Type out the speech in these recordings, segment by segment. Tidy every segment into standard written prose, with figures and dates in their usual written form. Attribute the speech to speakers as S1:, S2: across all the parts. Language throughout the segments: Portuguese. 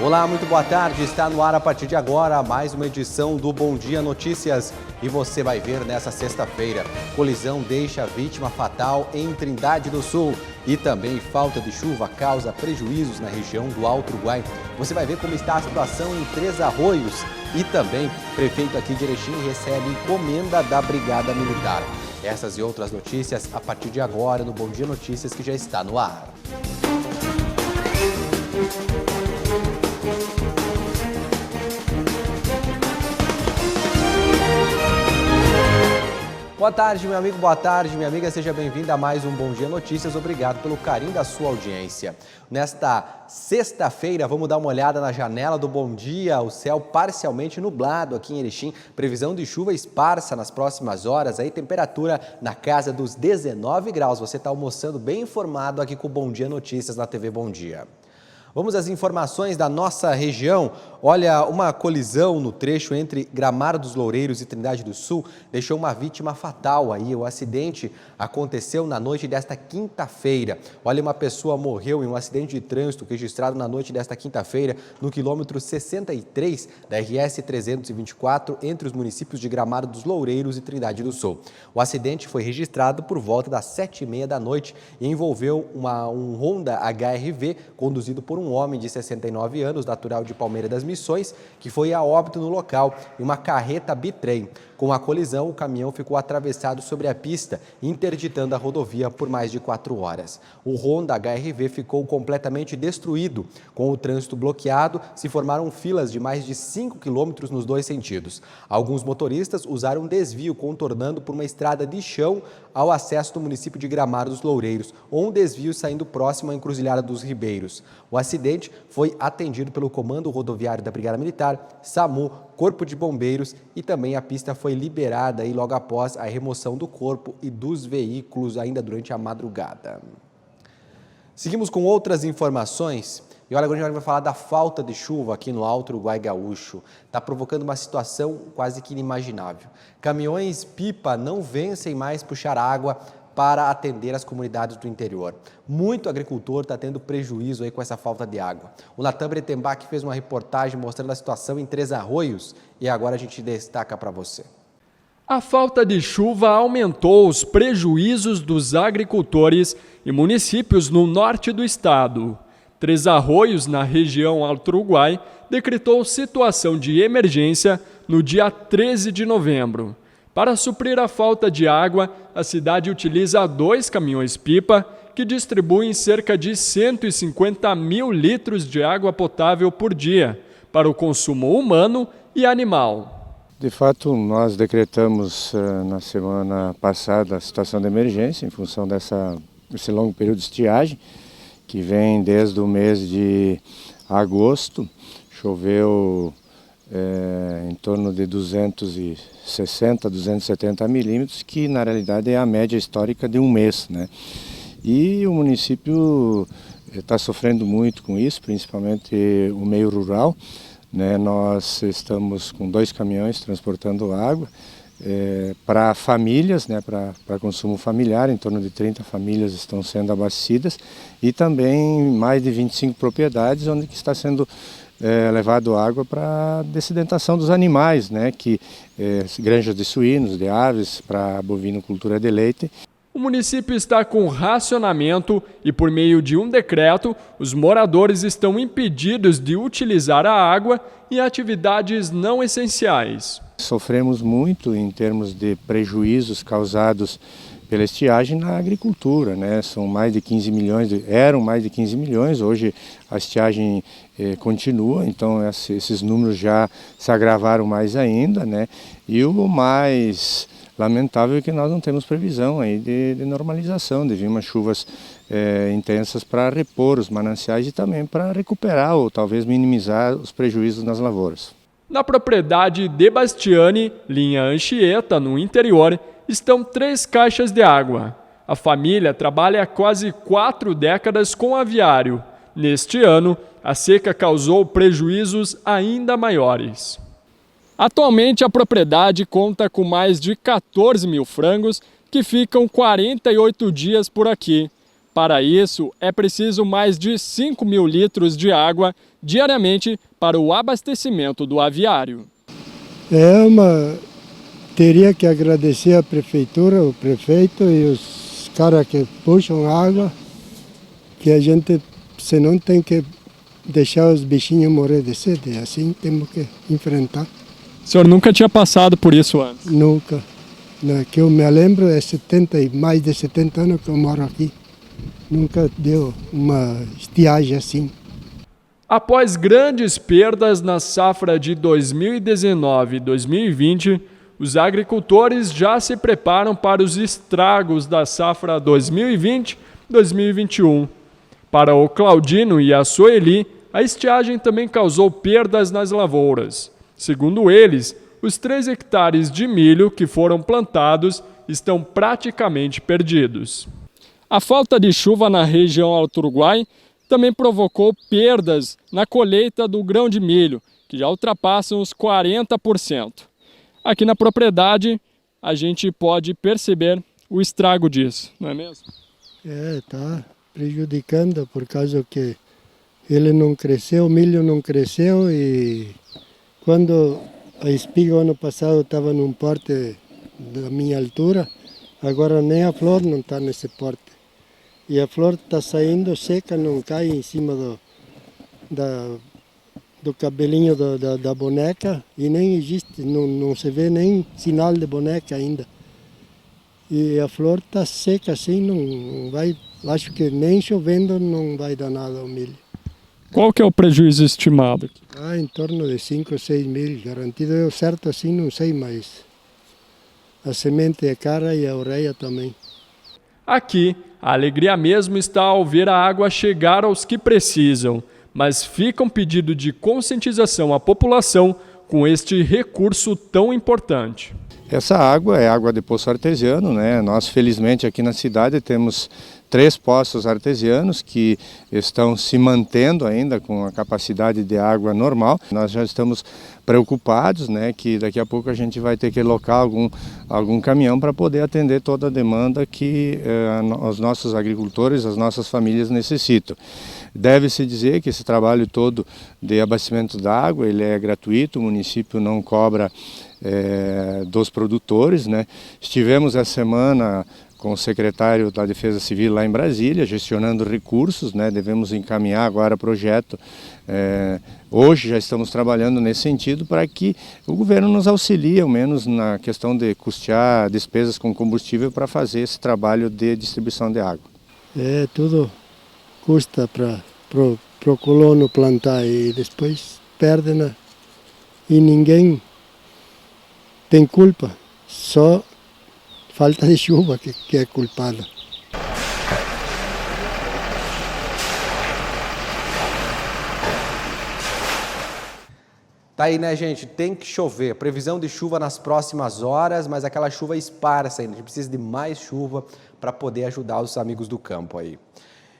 S1: Olá, muito boa tarde. Está no ar a partir de agora mais uma edição do Bom Dia Notícias. E você vai ver nessa sexta-feira, colisão deixa vítima fatal em Trindade do Sul. E também falta de chuva causa prejuízos na região do Alto Uruguai. Você vai ver como está a situação em Três Arroios. E também, prefeito aqui de Erechim recebe encomenda da Brigada Militar. Essas e outras notícias a partir de agora no Bom Dia Notícias, que já está no ar. Boa tarde, meu amigo, boa tarde, minha amiga, seja bem-vinda a mais um Bom Dia Notícias. Obrigado pelo carinho da sua audiência. Nesta sexta-feira, vamos dar uma olhada na janela do Bom Dia, o céu parcialmente nublado aqui em Erechim, previsão de chuva esparsa nas próximas horas, aí temperatura na casa dos 19 graus. Você está almoçando bem informado aqui com o Bom Dia Notícias na TV Bom Dia. Vamos às informações da nossa região. Olha, uma colisão no trecho entre Gramado dos Loureiros e Trindade do Sul deixou uma vítima fatal aí. O acidente aconteceu na noite desta quinta-feira. Olha, uma pessoa morreu em um acidente de trânsito registrado na noite desta quinta-feira no quilômetro 63 da RS 324 entre os municípios de Gramado dos Loureiros e Trindade do Sul. O acidente foi registrado por volta das 7h30 da noite e envolveu um Honda HR-V conduzido por um homem de 69 anos, natural de Palmeira das Missões, que foi a óbito no local, e uma carreta bitrem. Com a colisão, o caminhão ficou atravessado sobre a pista, interditando a rodovia por mais de 4 horas. O Honda HR-V ficou completamente destruído. Com o trânsito bloqueado, se formaram filas de mais de 5 quilômetros nos dois sentidos. Alguns motoristas usaram desvio, contornando por uma estrada de chão ao acesso do município de Gramado dos Loureiros, ou um desvio saindo próximo à encruzilhada dos Ribeiros. O acidente foi atendido pelo Comando Rodoviário da Brigada Militar, SAMU, Corpo de Bombeiros, e também a pista foi liberada aí logo após a remoção do corpo e dos veículos ainda durante a madrugada. Seguimos com outras informações. E olha, agora a gente vai falar da falta de chuva aqui no Alto Uruguai Gaúcho. Está provocando uma situação quase que inimaginável. Caminhões-pipa não vencem mais puxar água para atender as comunidades do interior. Muito agricultor está tendo prejuízo aí com essa falta de água. O Natan Bretenbach fez uma reportagem mostrando a situação em Três Arroios e agora a gente destaca para você.
S2: A falta de chuva aumentou os prejuízos dos agricultores e municípios no norte do estado. Três Arroios, na região Alto Uruguai, decretou situação de emergência no dia 13 de novembro. Para suprir a falta de água, a cidade utiliza 2 caminhões-pipa que distribuem cerca de 150 mil litros de água potável por dia para o consumo humano e animal.
S3: De fato, nós decretamos na semana passada a situação de emergência em função desse longo período de estiagem, que vem desde o mês de agosto. Choveu em torno de 260, 270 milímetros, que na realidade é a média histórica de um mês, né? E o município está sofrendo muito com isso, principalmente o meio rural, né? Nós estamos com 2 caminhões transportando água para famílias, né? Para consumo familiar, em torno de 30 famílias estão sendo abastecidas, e também mais de 25 propriedades onde está sendo levado água para dessedentação dos animais, né, granjas de suínos, de aves, para bovinocultura de leite.
S2: O município está com racionamento e, por meio de um decreto, os moradores estão impedidos de utilizar a água em atividades não essenciais.
S3: Sofremos muito em termos de prejuízos causados pela estiagem na agricultura, né? São mais de 15 milhões, eram mais de 15 milhões, hoje a estiagem continua, então esses números já se agravaram mais ainda, né? E o mais lamentável é que nós não temos previsão aí de normalização, de vir umas chuvas intensas para repor os mananciais e também para recuperar ou talvez minimizar os prejuízos nas lavouras.
S2: Na propriedade de Bastiani, linha Anchieta, no interior, estão 3 caixas de água. A família trabalha há quase 4 décadas com aviário. Neste ano, a seca causou prejuízos ainda maiores. Atualmente, a propriedade conta com mais de 14 mil frangos que ficam 48 dias por aqui. Para isso, é preciso mais de 5 mil litros de água diariamente para o abastecimento do aviário.
S4: Teria que agradecer a prefeitura, o prefeito e os caras que puxam água, que a gente, senão, tem que deixar os bichinhos morrer de sede. Assim temos que enfrentar.
S2: O senhor nunca tinha passado por isso antes?
S4: Nunca. Que eu me lembro, mais de 70 anos que eu moro aqui. Nunca deu uma estiagem assim.
S2: Após grandes perdas na safra de 2019 e 2020, os agricultores já se preparam para os estragos da safra 2020-2021. Para o Claudino e a Sueli, a estiagem também causou perdas nas lavouras. Segundo eles, os 3 hectares de milho que foram plantados estão praticamente perdidos. A falta de chuva na região Alto Uruguai também provocou perdas na colheita do grão de milho, que já ultrapassam os 40%. Aqui na propriedade, a gente pode perceber o estrago disso, não é mesmo?
S4: Está prejudicando por causa que ele não cresceu, o milho não cresceu, e quando a espiga ano passado estava num porte da minha altura, agora nem a flor não está nesse porte. E a flor está saindo seca, não cai em cima do cabelinho da boneca, e nem existe, não se vê nem sinal de boneca ainda. E a flor está seca assim, não vai, acho que nem chovendo não vai dar nada ao milho.
S2: Qual que é o prejuízo estimado?
S4: Em torno de 5 ou 6 mil, garantido. Eu certo assim não sei, mas a semente é cara e a ureia também.
S2: Aqui, a alegria mesmo está ao ver a água chegar aos que precisam, mas fica um pedido de conscientização à população com este recurso tão importante.
S3: Essa água é água de poço artesiano, né? Nós, felizmente, aqui na cidade temos 3 poços artesianos que estão se mantendo ainda com a capacidade de água normal. Nós já estamos preocupados, né, que daqui a pouco a gente vai ter que alocar algum caminhão para poder atender toda a demanda que os nossos agricultores, as nossas famílias necessitam. Deve-se dizer que esse trabalho todo de abastecimento da água, ele é gratuito, o município não cobra dos produtores, né? Estivemos essa semana com o secretário da Defesa Civil lá em Brasília, gestionando recursos, né? Devemos encaminhar agora projeto. Hoje já estamos trabalhando nesse sentido para que o governo nos auxilie, ao menos na questão de custear despesas com combustível para fazer esse trabalho de distribuição de água.
S4: Tudo custa para o colono plantar e depois perde, né? E ninguém tem culpa, só falta de chuva que é culpada.
S1: Tá aí, né, gente? Tem que chover. Previsão de chuva nas próximas horas, mas aquela chuva esparsa ainda. A gente precisa de mais chuva para poder ajudar os amigos do campo aí.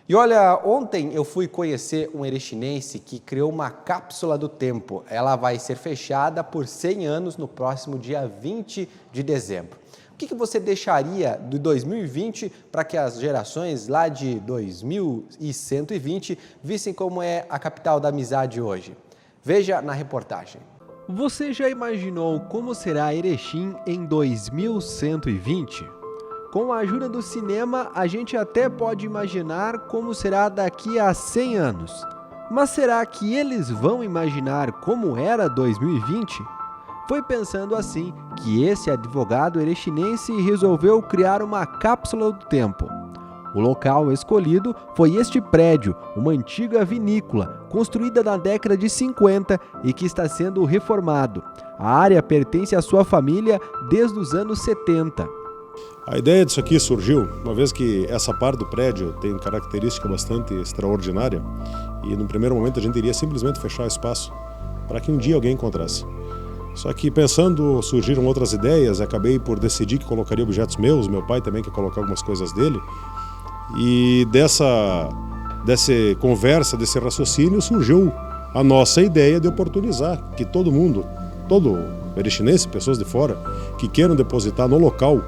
S1: E olha, ontem eu fui conhecer um erechinense que criou uma cápsula do tempo. Ela vai ser fechada por 100 anos no próximo dia 20 de dezembro. O que você deixaria de 2020 para que as gerações lá de 2120 vissem como é a capital da amizade hoje? Veja na reportagem. Você já imaginou como será Erechim em 2120? Com a ajuda do cinema, a gente até pode imaginar como será daqui a 100 anos. Mas será que eles vão imaginar como era 2020? Foi pensando assim que esse advogado erechinense resolveu criar uma cápsula do tempo. O local escolhido foi este prédio, uma antiga vinícola, construída na década de 50 e que está sendo reformado. A área pertence à sua família desde os anos 70.
S5: A ideia disso aqui surgiu, uma vez que essa parte do prédio tem característica bastante extraordinária, e no primeiro momento a gente iria simplesmente fechar o espaço para que um dia alguém encontrasse. Só que pensando, surgiram outras ideias, acabei por decidir que colocaria objetos meus, meu pai também quer colocar algumas coisas dele, e dessa conversa, desse raciocínio, surgiu a nossa ideia de oportunizar que todo mundo, todo erechinense, pessoas de fora, que queiram depositar no local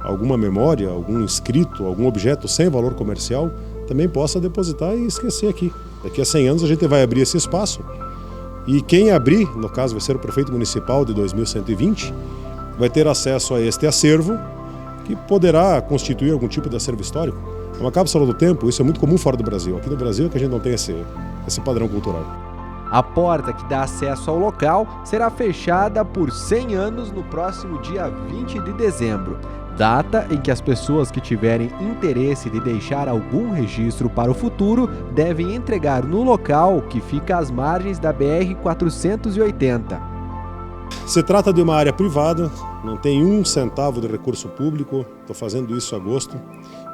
S5: alguma memória, algum escrito, algum objeto sem valor comercial, também possa depositar e esquecer aqui. Daqui a 100 anos a gente vai abrir esse espaço e quem abrir, no caso vai ser o prefeito municipal de 2120, vai ter acesso a este acervo que poderá constituir algum tipo de acervo histórico. É uma cápsula do tempo, isso é muito comum fora do Brasil. Aqui no Brasil é que a gente não tem esse padrão cultural.
S1: A porta que dá acesso ao local será fechada por 100 anos no próximo dia 20 de dezembro, data em que as pessoas que tiverem interesse de deixar algum registro para o futuro devem entregar no local que fica às margens da BR-480.
S5: Se trata de uma área privada, não tem um centavo de recurso público, estou fazendo isso a gosto,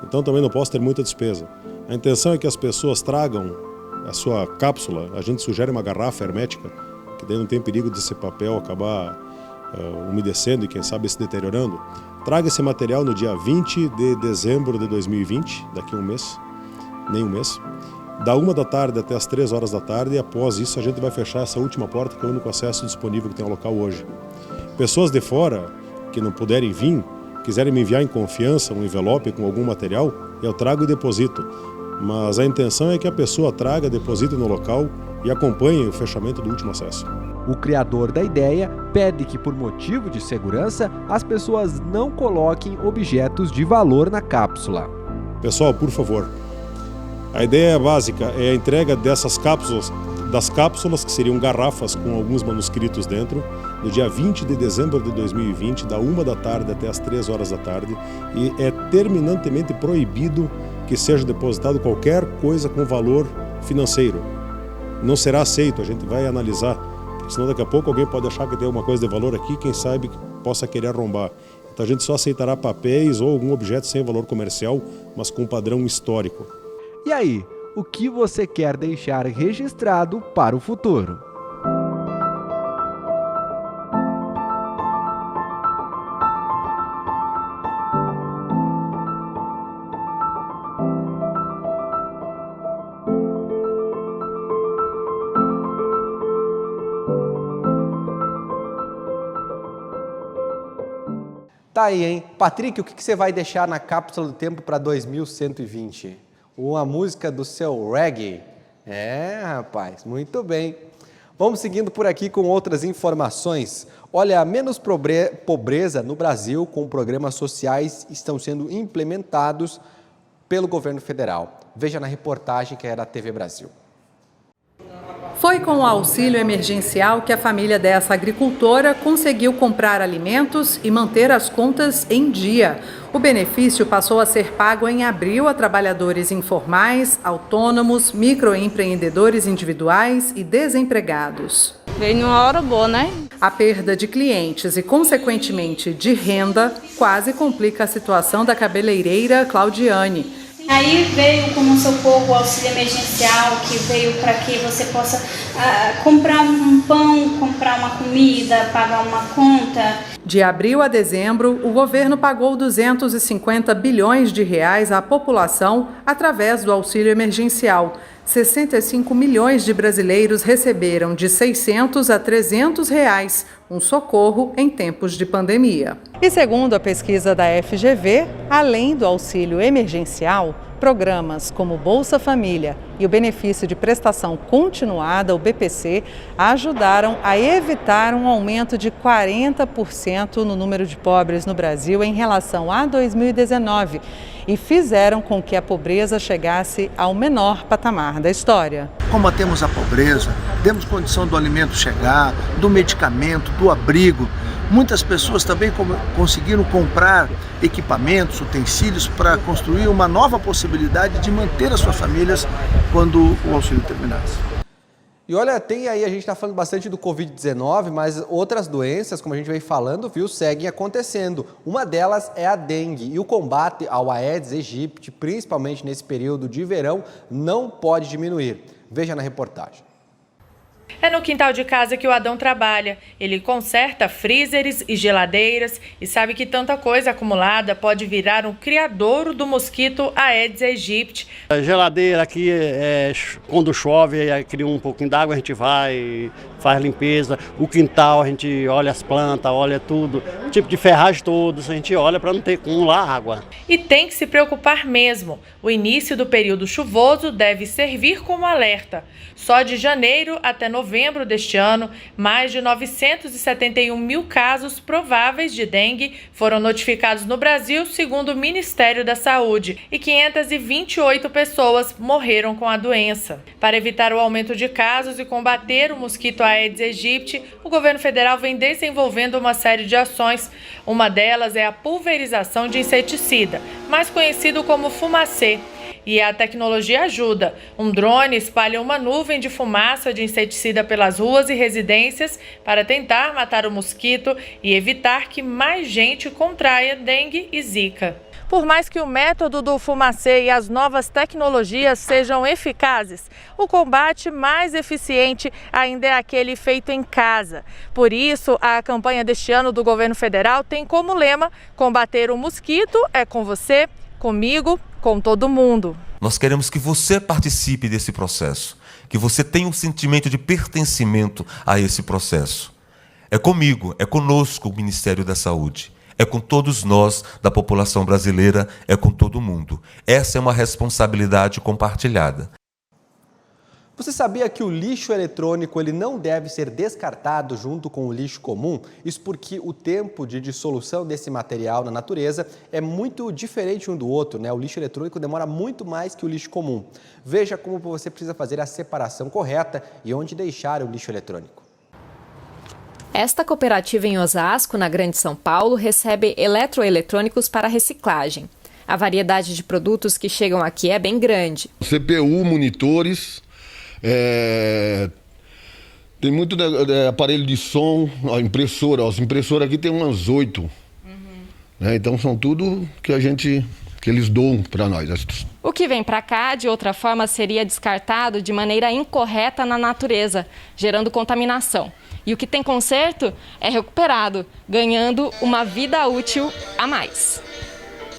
S5: então também não posso ter muita despesa. A intenção é que as pessoas tragam a sua cápsula, a gente sugere uma garrafa hermética, que daí não tem perigo de esse papel acabar umedecendo e quem sabe se deteriorando. Traga esse material no dia 20 de dezembro de 2020, daqui a um mês, nem um mês, da 1 da tarde até as 3 horas da tarde, e após isso a gente vai fechar essa última porta, que é o único acesso disponível que tem ao local hoje. Pessoas de fora que não puderem vir, quiserem me enviar em confiança um envelope com algum material, eu trago e deposito. Mas a intenção é que a pessoa traga, deposite no local e acompanhe o fechamento do último acesso.
S1: O criador da ideia pede que, por motivo de segurança, as pessoas não coloquem objetos de valor na cápsula.
S5: Pessoal, por favor, a ideia básica é a entrega dessas cápsulas, que seriam garrafas com alguns manuscritos dentro, no dia 20 de dezembro de 2020, da 1 da tarde até as 3 horas da tarde, e é terminantemente proibido que seja depositado qualquer coisa com valor financeiro. Não será aceito, a gente vai analisar, porque senão daqui a pouco alguém pode achar que tem alguma coisa de valor aqui, quem sabe possa querer arrombar. Então a gente só aceitará papéis ou algum objeto sem valor comercial, mas com padrão histórico.
S1: E aí, o que você quer deixar registrado para o futuro? Tá aí, hein? Patrick, o que você vai deixar na cápsula do tempo para 2120? Uma música do seu reggae? É, rapaz, muito bem. Vamos seguindo por aqui com outras informações. Olha, menos pobreza no Brasil com programas sociais estão sendo implementados pelo governo federal. Veja na reportagem que é da TV Brasil.
S6: Foi com o auxílio emergencial que a família dessa agricultora conseguiu comprar alimentos e manter as contas em dia. O benefício passou a ser pago em abril a trabalhadores informais, autônomos, microempreendedores individuais e desempregados.
S7: Veio numa hora boa, né?
S6: A perda de clientes e, consequentemente, de renda quase complica a situação da cabeleireira Claudiane.
S8: Aí veio como socorro o auxílio emergencial, que veio para que você possa comprar um pão, comprar uma comida, pagar uma conta.
S6: De abril a dezembro, o governo pagou 250 bilhões de reais à população através do auxílio emergencial. 65 milhões de brasileiros receberam de R$ 600 a R$ 300 reais, um socorro em tempos de pandemia. E segundo a pesquisa da FGV, além do auxílio emergencial, programas como Bolsa Família e o benefício de prestação continuada, o BPC, ajudaram a evitar um aumento de 40% no número de pobres no Brasil em relação a 2019 e fizeram com que a pobreza chegasse ao menor patamar da história.
S9: Combatemos a pobreza, demos condição do alimento chegar, do medicamento, do abrigo. Muitas pessoas também conseguiram comprar equipamentos, utensílios para construir uma nova possibilidade de manter as suas famílias quando o auxílio terminasse.
S1: E olha, tem aí, a gente está falando bastante do Covid-19, mas outras doenças, como a gente vem falando, viu, seguem acontecendo. Uma delas é a dengue e o combate ao Aedes aegypti, principalmente nesse período de verão, não pode diminuir. Veja na reportagem.
S6: É no quintal de casa que o Adão trabalha. Ele conserta freezers e geladeiras e sabe que tanta coisa acumulada pode virar um criadouro do mosquito Aedes aegypti.
S7: A geladeira aqui, quando chove, cria um pouquinho d'água, a gente vai, faz limpeza. O quintal, a gente olha as plantas, olha tudo. O tipo de ferragem todos, a gente olha para não ter acumular água.
S6: E tem que se preocupar mesmo. O início do período chuvoso deve servir como alerta. Só de janeiro até novembro deste ano, mais de 971 mil casos prováveis de dengue foram notificados no Brasil, segundo o Ministério da Saúde, e 528 pessoas morreram com a doença. Para evitar o aumento de casos e combater o mosquito Aedes aegypti, o governo federal vem desenvolvendo uma série de ações. Uma delas é a pulverização de inseticida, mais conhecido como fumacê. E a tecnologia ajuda. Um drone espalha uma nuvem de fumaça de inseticida pelas ruas e residências para tentar matar o mosquito e evitar que mais gente contraia dengue e zika. Por mais que o método do fumacê e as novas tecnologias sejam eficazes, o combate mais eficiente ainda é aquele feito em casa. Por isso, a campanha deste ano do governo federal tem como lema: combater o mosquito é com você, comigo, com todo mundo.
S10: Nós queremos que você participe desse processo, que você tenha um sentimento de pertencimento a esse processo. É comigo, é conosco o Ministério da Saúde, é com todos nós da população brasileira, é com todo mundo. Essa é uma responsabilidade compartilhada.
S1: Você sabia que o lixo eletrônico ele não deve ser descartado junto com o lixo comum? Isso porque o tempo de dissolução desse material na natureza é muito diferente um do outro, né? O lixo eletrônico demora muito mais que o lixo comum. Veja como você precisa fazer a separação correta e onde deixar o lixo eletrônico.
S11: Esta cooperativa em Osasco, na Grande São Paulo, recebe eletroeletrônicos para reciclagem. A variedade de produtos que chegam aqui é bem grande.
S12: CPU, monitores... tem muito aparelho de som, a impressora. As impressoras aqui tem umas 8. Né? Então são tudo que eles doam para nós.
S11: O que vem para cá, de outra forma, seria descartado de maneira incorreta na natureza, gerando contaminação. E o que tem conserto é recuperado, ganhando uma vida útil a mais.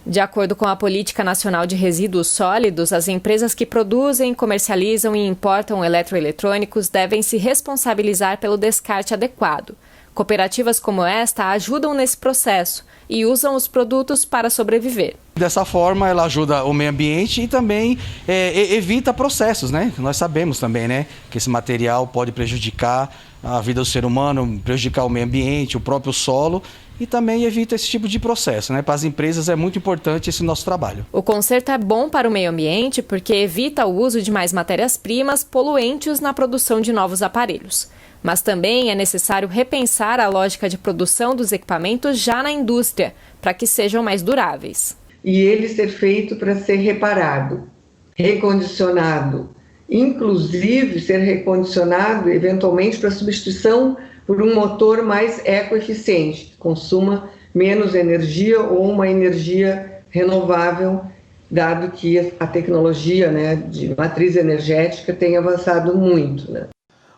S11: De acordo com a Política Nacional de Resíduos Sólidos, as empresas que produzem, comercializam e importam eletroeletrônicos devem se responsabilizar pelo descarte adequado. Cooperativas como esta ajudam nesse processo e usam os produtos para sobreviver.
S13: Dessa forma, ela ajuda o meio ambiente e também evita processos, né? Nós sabemos também, né, que esse material pode prejudicar a vida do ser humano, prejudicar o meio ambiente, o próprio solo. E também evita esse tipo de processo, né? Para as empresas é muito importante esse nosso trabalho.
S11: O conserto é bom para o meio ambiente porque evita o uso de mais matérias-primas poluentes na produção de novos aparelhos. Mas também é necessário repensar a lógica de produção dos equipamentos já na indústria, para que sejam mais duráveis.
S14: E ele ser feito para ser reparado, recondicionado, inclusive ser recondicionado eventualmente para substituição por um motor mais ecoeficiente, que consuma menos energia ou uma energia renovável, dado que a tecnologia, né, de matriz energética tem avançado muito, né?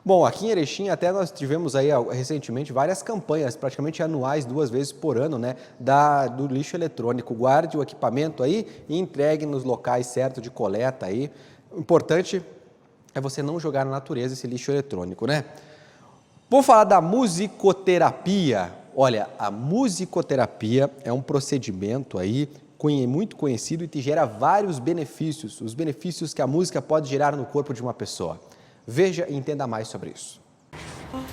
S1: Bom, aqui em Erechim até nós tivemos aí recentemente várias campanhas, praticamente anuais, 2 vezes por ano, né, do lixo eletrônico. Guarde o equipamento aí e entregue nos locais certos de coleta aí. O importante é você não jogar na natureza esse lixo eletrônico, né? Vou falar da musicoterapia. Olha, a musicoterapia é um procedimento aí muito conhecido e que gera vários benefícios, os benefícios que a música pode gerar no corpo de uma pessoa. Veja e entenda mais sobre isso.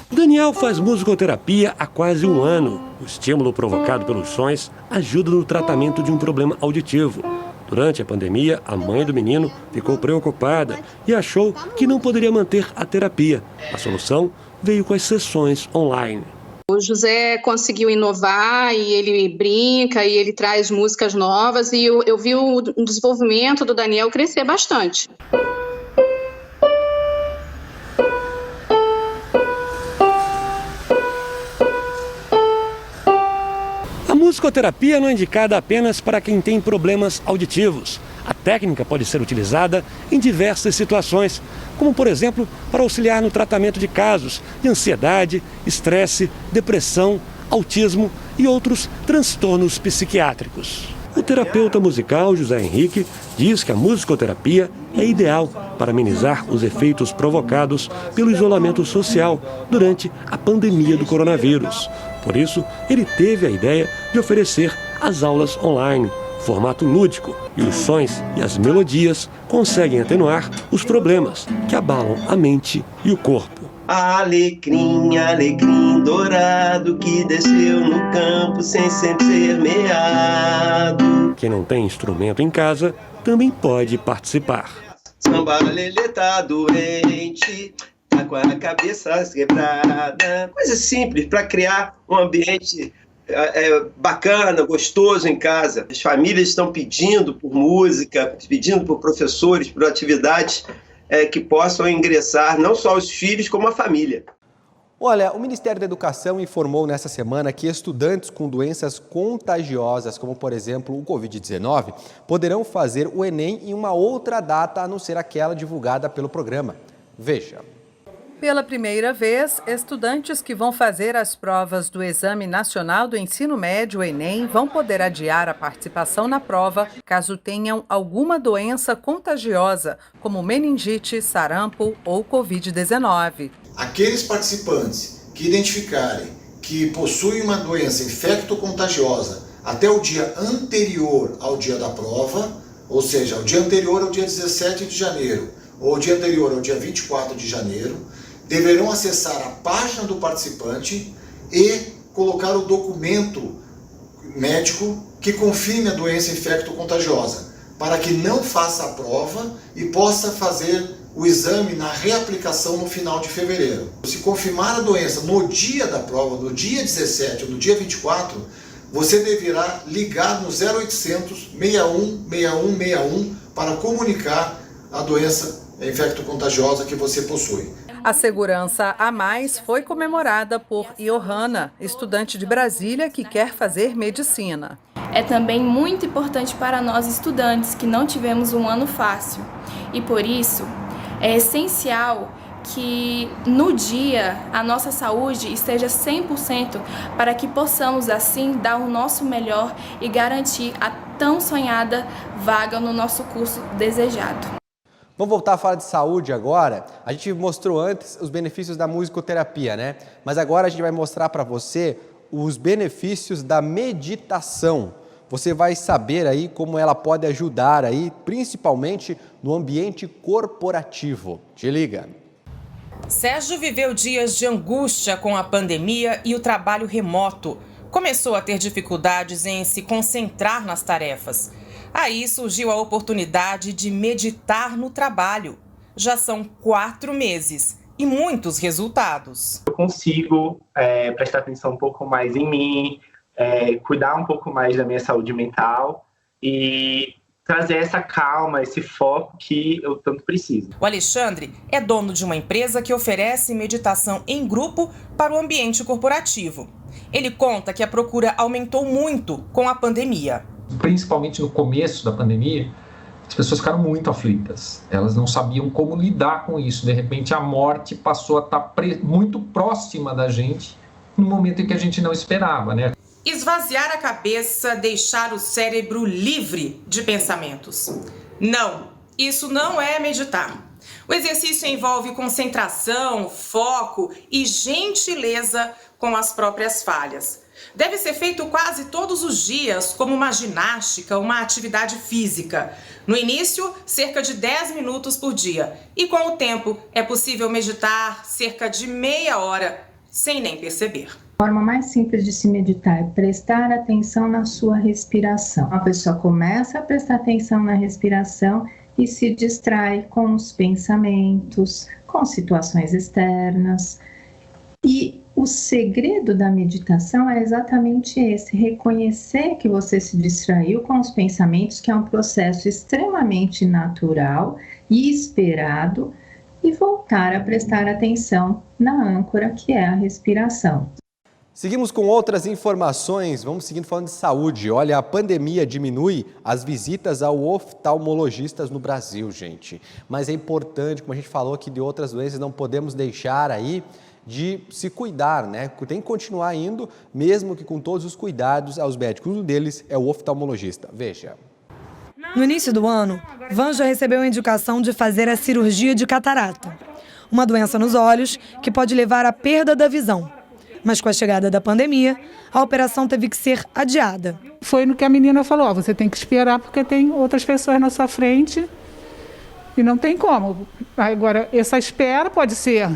S15: Daniel faz musicoterapia há quase 1 ano. O estímulo provocado pelos sons ajuda no tratamento de um problema auditivo. Durante a pandemia, a mãe do menino ficou preocupada e achou que não poderia manter a terapia. A solução veio com as sessões online.
S16: O José conseguiu inovar e ele brinca e ele traz músicas novas e eu vi o desenvolvimento do Daniel crescer bastante.
S15: A musicoterapia não é indicada apenas para quem tem problemas auditivos. A técnica pode ser utilizada em diversas situações, como por exemplo para auxiliar no tratamento de casos de ansiedade, estresse, depressão, autismo e outros transtornos psiquiátricos. O terapeuta musical José Henrique diz que a musicoterapia é ideal para amenizar os efeitos provocados pelo isolamento social durante a pandemia do coronavírus. Por isso, ele teve a ideia de oferecer as aulas online, formato lúdico, e os sons e as melodias conseguem atenuar os problemas que abalam a mente e o corpo.
S17: Alecrim, alecrim dourado que desceu no campo sem sempre ser meado.
S15: Quem não tem instrumento em casa também pode participar.
S17: Samba lelê tá doente, tá com a cabeça quebrada. Coisa simples para criar um ambiente bacana, gostoso em casa. As famílias estão pedindo por música, pedindo por professores, por atividades que possam ingressar não só os filhos, como a família.
S1: Olha, o Ministério da Educação informou nessa semana que estudantes com doenças contagiosas, como por exemplo o Covid-19, poderão fazer o Enem em uma outra data a não ser aquela divulgada pelo programa. Veja.
S6: Pela primeira vez, estudantes que vão fazer as provas do Exame Nacional do Ensino Médio, Enem, vão poder adiar a participação na prova caso tenham alguma doença contagiosa, como meningite, sarampo ou Covid-19.
S18: Aqueles participantes que identificarem que possuem uma doença infecto-contagiosa até o dia anterior ao dia da prova, ou seja, o dia anterior ao dia 17 de janeiro ou o dia anterior ao dia 24 de janeiro, deverão acessar a página do participante e colocar o documento médico que confirme a doença infecto-contagiosa, para que não faça a prova e possa fazer o exame na reaplicação no final de fevereiro. Se confirmar a doença no dia da prova, no dia 17 ou no dia 24, você deverá ligar no 0800 61 61 61 para comunicar a doença infecto-contagiosa que você possui.
S6: A segurança a mais foi comemorada por Johanna, estudante de Brasília que quer fazer medicina.
S19: É também muito importante para nós estudantes que não tivemos um ano fácil e por isso é essencial que no dia a nossa saúde esteja 100% para que possamos assim dar o nosso melhor e garantir a tão sonhada vaga no nosso curso desejado.
S1: Vamos voltar a falar de saúde agora. A gente mostrou antes os benefícios da musicoterapia, né? Mas agora a gente vai mostrar para você os benefícios da meditação. Você vai saber aí como ela pode ajudar aí, principalmente no ambiente corporativo. Te liga.
S20: Sérgio viveu dias de angústia com a pandemia e o trabalho remoto. Começou a ter dificuldades em se concentrar nas tarefas. Aí surgiu a oportunidade de meditar no trabalho. Já são 4 meses e muitos resultados.
S21: Eu consigo prestar atenção um pouco mais em mim, cuidar um pouco mais da minha saúde mental e trazer essa calma, esse foco que eu tanto preciso.
S20: O Alexandre é dono de uma empresa que oferece meditação em grupo para o ambiente corporativo. Ele conta que a procura aumentou muito com a pandemia.
S22: Principalmente no começo da pandemia, as pessoas ficaram muito aflitas. Elas não sabiam como lidar com isso. De repente, a morte passou a estar muito próxima da gente no momento em que a gente não esperava, né?
S20: Esvaziar a cabeça, deixar o cérebro livre de pensamentos. Não, isso não é meditar. O exercício envolve concentração, foco e gentileza com as próprias falhas. Deve ser feito quase todos os dias, como uma ginástica, uma atividade física. No início, cerca de 10 minutos por dia. E com o tempo, é possível meditar cerca de meia hora, sem nem perceber.
S23: A forma mais simples de se meditar é prestar atenção na sua respiração. A pessoa começa a prestar atenção na respiração e se distrai com os pensamentos, com situações externas. E o segredo da meditação é exatamente esse, reconhecer que você se distraiu com os pensamentos, que é um processo extremamente natural e esperado, e voltar a prestar atenção na âncora, que é a respiração.
S1: Seguimos com outras informações, vamos seguindo falando de saúde. Olha, a pandemia diminui as visitas ao oftalmologistas no Brasil, gente. Mas é importante, como a gente falou aqui de outras doenças, não podemos deixar aí de se cuidar, né? Tem que continuar indo, mesmo que com todos os cuidados aos médicos. Um deles é o oftalmologista. Veja.
S2: No início do ano, Vanja recebeu a indicação de fazer a cirurgia de catarata, uma doença nos olhos que pode levar à perda da visão. Mas com a chegada da pandemia, a operação teve que ser adiada.
S3: Foi no que a menina falou, você tem que esperar porque tem outras pessoas na sua frente e não tem como. Agora, essa espera pode ser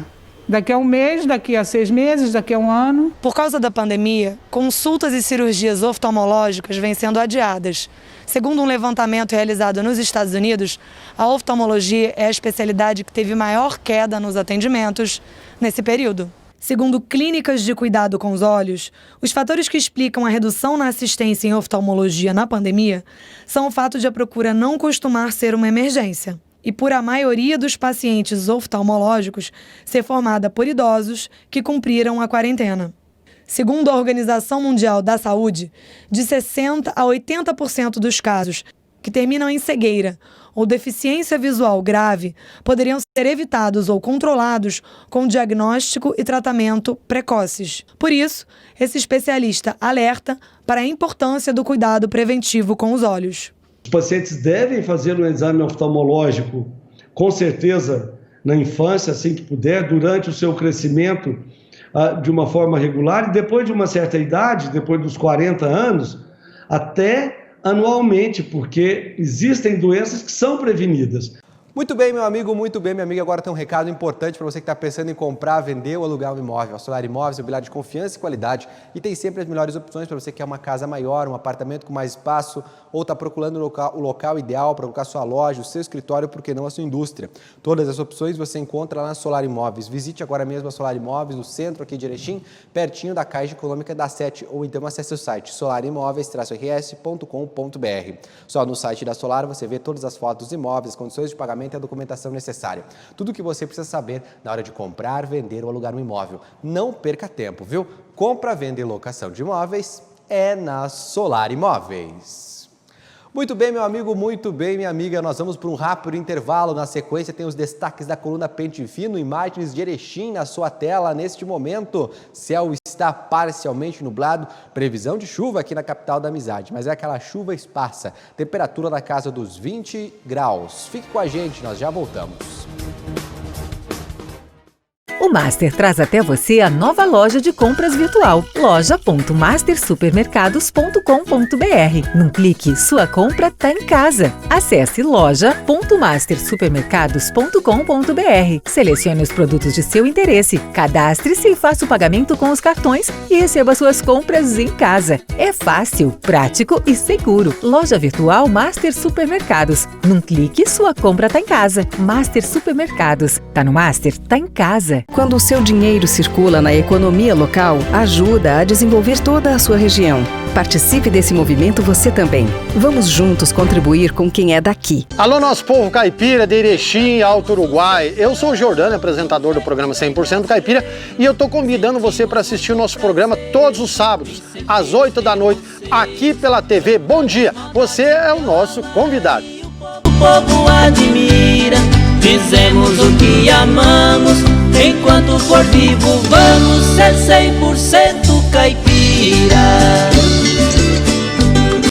S3: daqui a um mês, daqui a 6 meses, daqui a um ano.
S2: Por causa da pandemia, consultas e cirurgias oftalmológicas vêm sendo adiadas. Segundo um levantamento realizado nos Estados Unidos, a oftalmologia é a especialidade que teve maior queda nos atendimentos nesse período. Segundo clínicas de cuidado com os olhos, os fatores que explicam a redução na assistência em oftalmologia na pandemia são o fato de a procura não costumar ser uma emergência e por a maioria dos pacientes oftalmológicos ser formada por idosos que cumpriram a quarentena. Segundo a Organização Mundial da Saúde, de 60% a 80% dos casos que terminam em cegueira ou deficiência visual grave poderiam ser evitados ou controlados com diagnóstico e tratamento precoces. Por isso, esse especialista alerta para a importância do cuidado preventivo com os olhos.
S4: Os pacientes devem fazer um exame oftalmológico, com certeza, na infância, assim que puder, durante o seu crescimento, de uma forma regular, e depois de uma certa idade, depois dos 40 anos, até anualmente, porque existem doenças que são prevenidas.
S1: Muito bem, meu amigo, muito bem, minha amiga. Agora tem um recado importante para você que está pensando em comprar, vender ou alugar um imóvel. A Solar Imóveis é imobiliário de confiança e qualidade e tem sempre as melhores opções para você que quer uma casa maior, um apartamento com mais espaço ou está procurando o local ideal para colocar sua loja, o seu escritório, por que não a sua indústria. Todas as opções você encontra lá na Solar Imóveis. Visite agora mesmo a Solar Imóveis no centro aqui de Erechim, pertinho da Caixa Econômica da Sete, ou então acesse o site solarimóveis-rs.com.br. Só no site da Solar você vê todas as fotos dos imóveis, as condições de pagamento e a documentação necessária. Tudo o que você precisa saber na hora de comprar, vender ou alugar um imóvel. Não perca tempo, viu? Compra, venda e locação de imóveis é na Solar Imóveis. Muito bem, meu amigo, muito bem, minha amiga. Nós vamos para um rápido intervalo. Na sequência tem os destaques da coluna Pente Fino, imagens de Erechim na sua tela neste momento. Céu está parcialmente nublado, previsão de chuva aqui na capital da amizade, mas é aquela chuva esparsa. Temperatura na casa dos 20 graus. Fique com a gente, nós já voltamos.
S24: O Master traz até você a nova loja de compras virtual, loja.mastersupermercados.com.br. Num clique, sua compra está em casa. Acesse loja.mastersupermercados.com.br. Selecione os produtos de seu interesse, cadastre-se e faça o pagamento com os cartões e receba suas compras em casa. É fácil, prático e seguro. Loja virtual Master Supermercados. Num clique, sua compra está em casa. Master Supermercados. Tá no Master? Tá em casa.
S25: Quando o seu dinheiro circula na economia local, ajuda a desenvolver toda a sua região. Participe desse movimento você também. Vamos juntos contribuir com quem é daqui.
S26: Alô, nosso povo caipira de Erechim, Alto Uruguai. Eu sou o Jordano, apresentador do programa 100% Caipira, e eu tô convidando você para assistir o nosso programa todos os sábados, às 8 da noite, aqui pela TV Bom Dia. Você é o nosso convidado.
S27: O povo admira, fizemos o que amamos. Enquanto for vivo, vamos ser 100% caipira.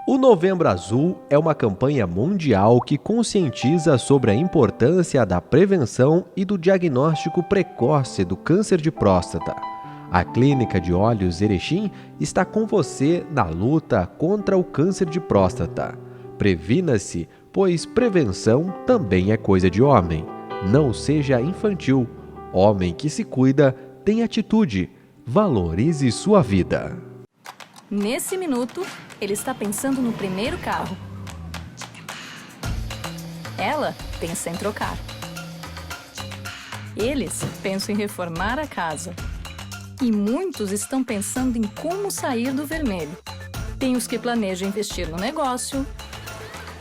S1: O Novembro Azul é uma campanha mundial que conscientiza sobre a importância da prevenção e do diagnóstico precoce do câncer de próstata. A Clínica de Olhos Erechim está com você na luta contra o câncer de próstata. Previna-se, pois prevenção também é coisa de homem. Não seja infantil. Homem que se cuida tem atitude. Valorize sua vida.
S28: Nesse minuto, ele está pensando no primeiro carro. Ela pensa em trocar. Eles pensam em reformar a casa. E muitos estão pensando em como sair do vermelho. Tem os que planejam investir no negócio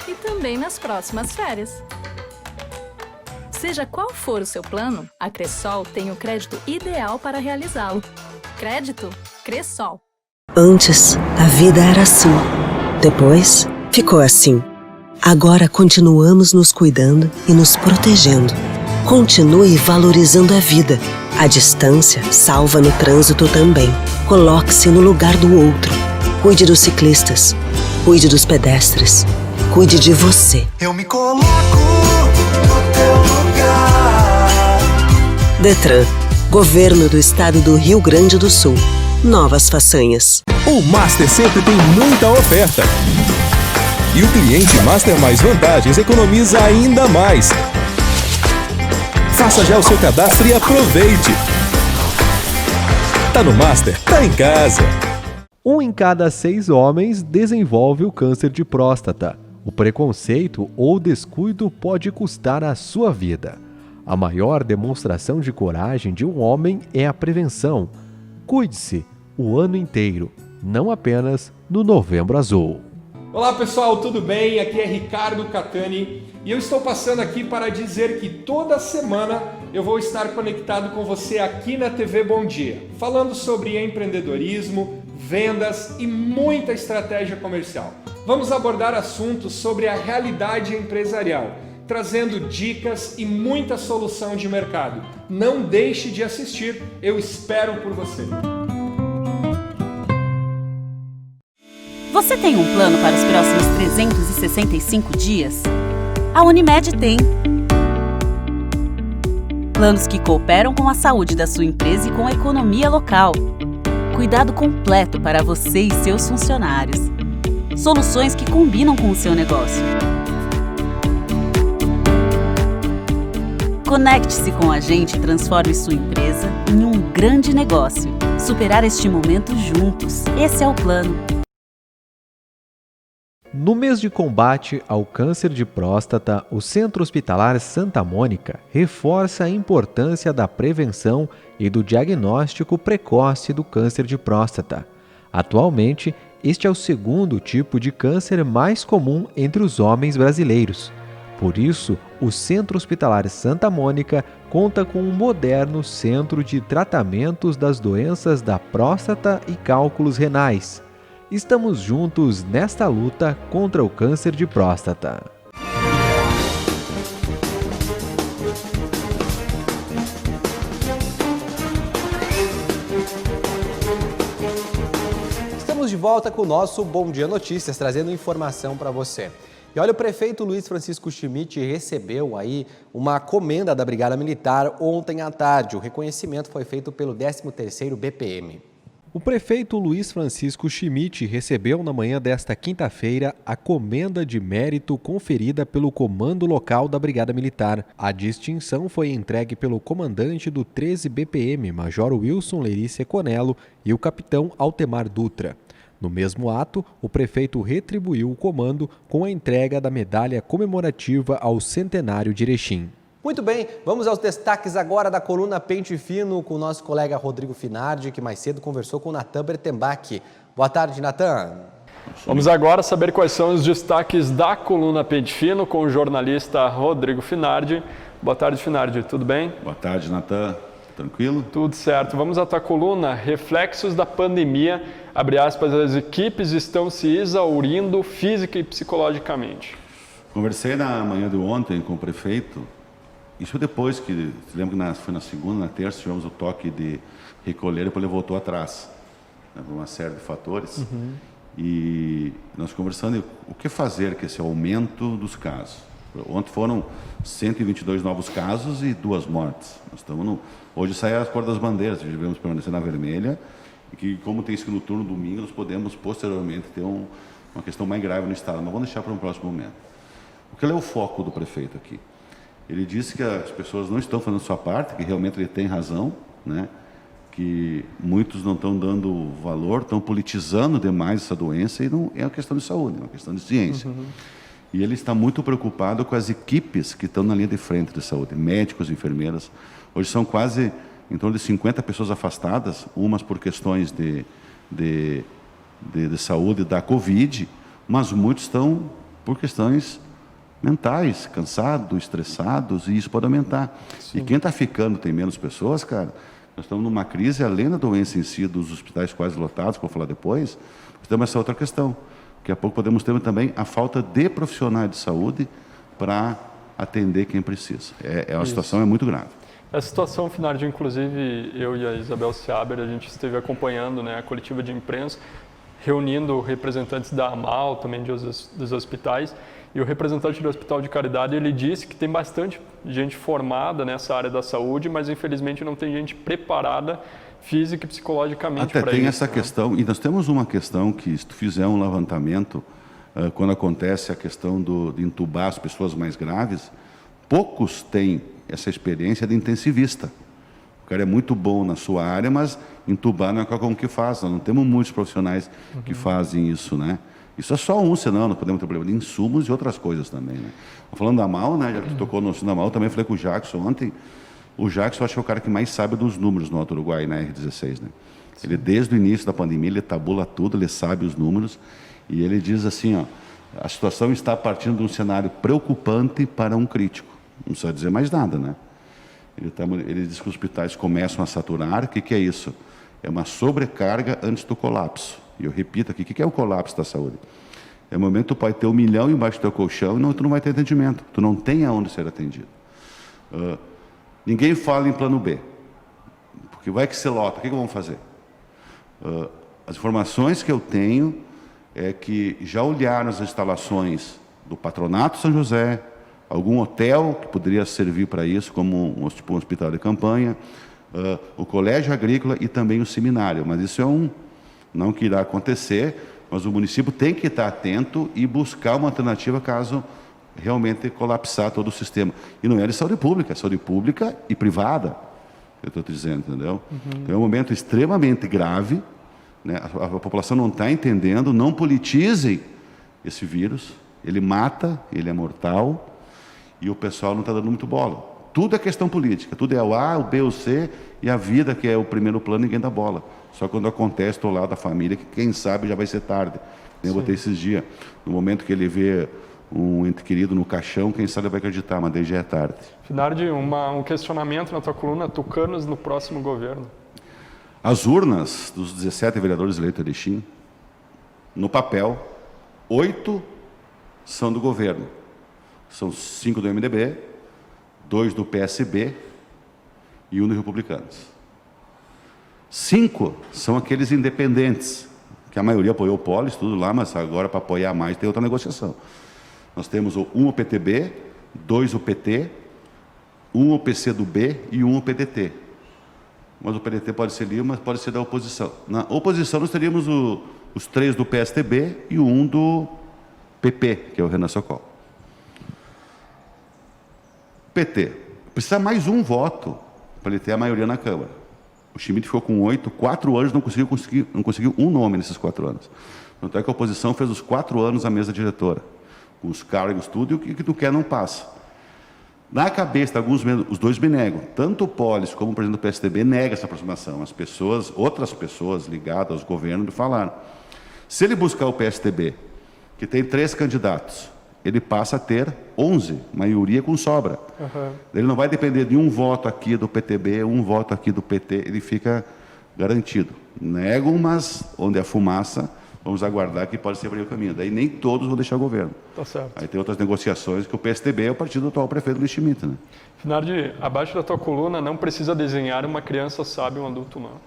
S28: e também nas próximas férias. Seja qual for o seu plano, a Cressol tem o crédito ideal para realizá-lo. Crédito Cressol.
S5: Antes, a vida era assim. Depois, ficou assim. Agora continuamos nos cuidando e nos protegendo. Continue valorizando a vida. A distância salva no trânsito também. Coloque-se no lugar do outro. Cuide dos ciclistas. Cuide dos pedestres. Cuide de você.
S7: Eu me coloco no teu lugar.
S5: Detran, Governo do Estado do Rio Grande do Sul. Novas façanhas.
S8: O Master sempre tem muita oferta. E o cliente Master Mais Vantagens economiza ainda mais. Faça já o seu cadastro e aproveite. Tá no Master, tá em casa.
S1: 1 em cada 6 homens desenvolve o câncer de próstata. O preconceito ou descuido pode custar a sua vida. A maior demonstração de coragem de um homem é a prevenção. Cuide-se o ano inteiro, não apenas no Novembro Azul.
S9: Olá pessoal, tudo bem? Aqui é Ricardo Catani e eu estou passando aqui para dizer que toda semana eu vou estar conectado com você aqui na TV Bom Dia, falando sobre empreendedorismo, vendas e muita estratégia comercial. Vamos abordar assuntos sobre a realidade empresarial, trazendo dicas e muita solução de mercado. Não deixe de assistir, eu espero por você.
S10: Você tem um plano para os próximos 365 dias? A Unimed tem. Planos que cooperam com a saúde da sua empresa e com a economia local. Cuidado completo para você e seus funcionários. Soluções que combinam com o seu negócio. Conecte-se com a gente e transforme sua empresa em um grande negócio. Superar este momento juntos. Esse é o plano.
S1: No mês de combate ao câncer de próstata, o Centro Hospitalar Santa Mônica reforça a importância da prevenção e do diagnóstico precoce do câncer de próstata. Atualmente, este é o segundo tipo de câncer mais comum entre os homens brasileiros. Por isso, o Centro Hospitalar Santa Mônica conta com um moderno centro de tratamentos das doenças da próstata e cálculos renais. Estamos juntos nesta luta contra o câncer de próstata. Estamos de volta com o nosso Bom Dia Notícias, trazendo informação para você. E olha, o prefeito Luiz Francisco Schmidt recebeu aí uma comenda da Brigada Militar ontem à tarde. O reconhecimento foi feito pelo 13º BPM. O prefeito Luiz Francisco Schmidt recebeu na manhã desta quinta-feira a comenda de mérito conferida pelo Comando Local da Brigada Militar. A distinção foi entregue pelo comandante do 13 BPM, Major Wilson Lerícia Conello, e o capitão Altemar Dutra. No mesmo ato, o prefeito retribuiu o comando com a entrega da medalha comemorativa ao centenário de Erechim. Muito bem, vamos aos destaques agora da coluna Pente Fino com o nosso colega Rodrigo Finardi, que mais cedo conversou com o Natan Bertembach. Boa tarde, Natan.
S11: Vamos agora saber quais são os destaques da coluna Pente Fino com o jornalista Rodrigo Finardi. Boa tarde, Finardi, tudo bem?
S12: Boa tarde, Natan. Tranquilo?
S11: Tudo certo. Vamos à tua coluna, reflexos da pandemia, abre aspas, as equipes estão se exaurindo física e psicologicamente.
S12: Conversei na manhã de ontem com o prefeito. Isso depois que, você lembra que foi na segunda, na terça, tivemos o toque de recolher, depois ele voltou atrás, né, por uma série de fatores. E nós conversando o que fazer com esse aumento dos casos. Ontem foram 122 novos casos e 2 mortes. Nós estamos hoje sai as cor das bandeiras, devemos permanecer na vermelha, e que como tem isso no turno domingo, nós podemos posteriormente ter uma questão mais grave no estado, mas vamos deixar para um próximo momento. O que é o foco do prefeito aqui? Ele disse que as pessoas não estão fazendo a sua parte, que realmente ele tem razão, né? Que muitos não estão dando valor, estão politizando demais essa doença e não é uma questão de saúde, é uma questão de ciência. E ele está muito preocupado com as equipes que estão na linha de frente de saúde, médicos, enfermeiras. Hoje são quase em torno de 50 pessoas afastadas, umas por questões de saúde da Covid, mas muitos estão por questões mentais, cansados, estressados, e isso pode aumentar. Sim. E quem está ficando, tem menos pessoas, cara, Nós estamos numa crise, além da doença em si, dos hospitais quase lotados, que eu vou falar depois, nós temos essa outra questão. Daqui a pouco podemos ter também a falta de profissionais de saúde para atender quem precisa. A situação é muito grave.
S11: A situação, Finardi, inclusive, eu e a Isabel Seaber, a gente esteve acompanhando, né, a coletiva de imprensa, reunindo representantes da AMAL, também dos hospitais, e o representante do Hospital de Caridade, ele disse que tem bastante gente formada nessa área da saúde, mas infelizmente não tem gente preparada física e psicologicamente para isso.
S12: Até tem essa questão, e nós temos uma questão que, se tu fizer um levantamento, quando acontece a questão de entubar as pessoas mais graves, poucos têm essa experiência de intensivista. O cara é muito bom na sua área, mas entubar não é qualquer um que faz. Nós não temos muitos profissionais que fazem isso, né? Isso é só um, senão nós podemos ter problema de insumos e outras coisas também, né? Falando da AMAL, né? Já que tu tocou no assunto da AMAL, também falei com o Jackson ontem. O Jackson, acho que é o cara que mais sabe dos números no Alto Uruguai, na R16, né? Ele, desde o início da pandemia, ele tabula tudo, ele sabe os números, e ele diz assim, ó, a situação está partindo de um cenário preocupante para um crítico. Não precisa dizer mais nada, né? Ele diz que os hospitais começam a saturar. O que é isso? É uma sobrecarga antes do colapso. E eu repito aqui, o que é o colapso da saúde? É o momento que tu pode ter 1 milhão embaixo do teu colchão e tu não vai ter atendimento. Tu não tem aonde ser atendido. Ninguém fala em plano B. Porque vai que se lota, o que vamos fazer? As informações que eu tenho é que já olharam as instalações do Patronato São José, algum hotel que poderia servir para isso, como um hospital de campanha, o colégio agrícola e também o seminário. Mas isso não que irá acontecer, mas o município tem que estar atento e buscar uma alternativa caso realmente colapsar todo o sistema. E não é de saúde pública e privada, eu estou te dizendo, entendeu? Então é um momento extremamente grave, né? A população não está entendendo, não politizem esse vírus, ele mata, ele é mortal, e o pessoal não está dando muito bola. Tudo é questão política, tudo é o A, o B, o C, e a vida, que é o primeiro plano, ninguém dá bola. Só quando acontece do lado da família, que quem sabe já vai ser tarde. Eu botei esses dias, no momento que ele vê um ente querido no caixão, quem sabe vai acreditar, mas daí já é tarde.
S11: Finardi, um questionamento na tua coluna, tucanos no próximo governo.
S12: As urnas dos 17 vereadores eleitos de Erechim, no papel, 8 são do governo. São 5 do MDB, 2 do PSB e 1 dos republicanos. 5 são aqueles independentes, que a maioria apoiou o Polis, tudo lá, mas agora para apoiar mais tem outra negociação. Nós temos 1 o PTB, 2 o PT, 1 o PCdoB e 1 o PDT. Mas o PDT pode ser livre, mas pode ser da oposição. Na oposição nós teríamos os 3 do PSDB e o 1 do PP, que é o Renan Socorro. PT, precisa mais um voto para ele ter a maioria na Câmara. O Schmidt ficou com 8, 4 anos, não conseguiu um nome nesses 4 anos. Tanto é que a oposição fez os 4 anos a mesa diretora, com os cargos, tudo, e o que tu quer não passa. Na cabeça de alguns, os dois me negam, tanto o Polis como o presidente do PSDB nega essa aproximação. As pessoas, outras pessoas ligadas aos governos falaram. Se ele buscar o PSDB, que tem 3 candidatos, ele passa a ter 11, maioria com sobra. Ele não vai depender de um voto aqui do PTB, um voto aqui do PT, ele fica garantido. Negam, mas onde é fumaça, vamos aguardar que pode se abrir o caminho. Daí nem todos vão deixar o governo.
S11: Tá certo.
S12: Aí tem outras negociações, que o PSDB é o partido do atual prefeito Luiz Schmidt, né?
S11: Finardi, abaixo da tua coluna, não precisa desenhar uma criança sabe um adulto humano.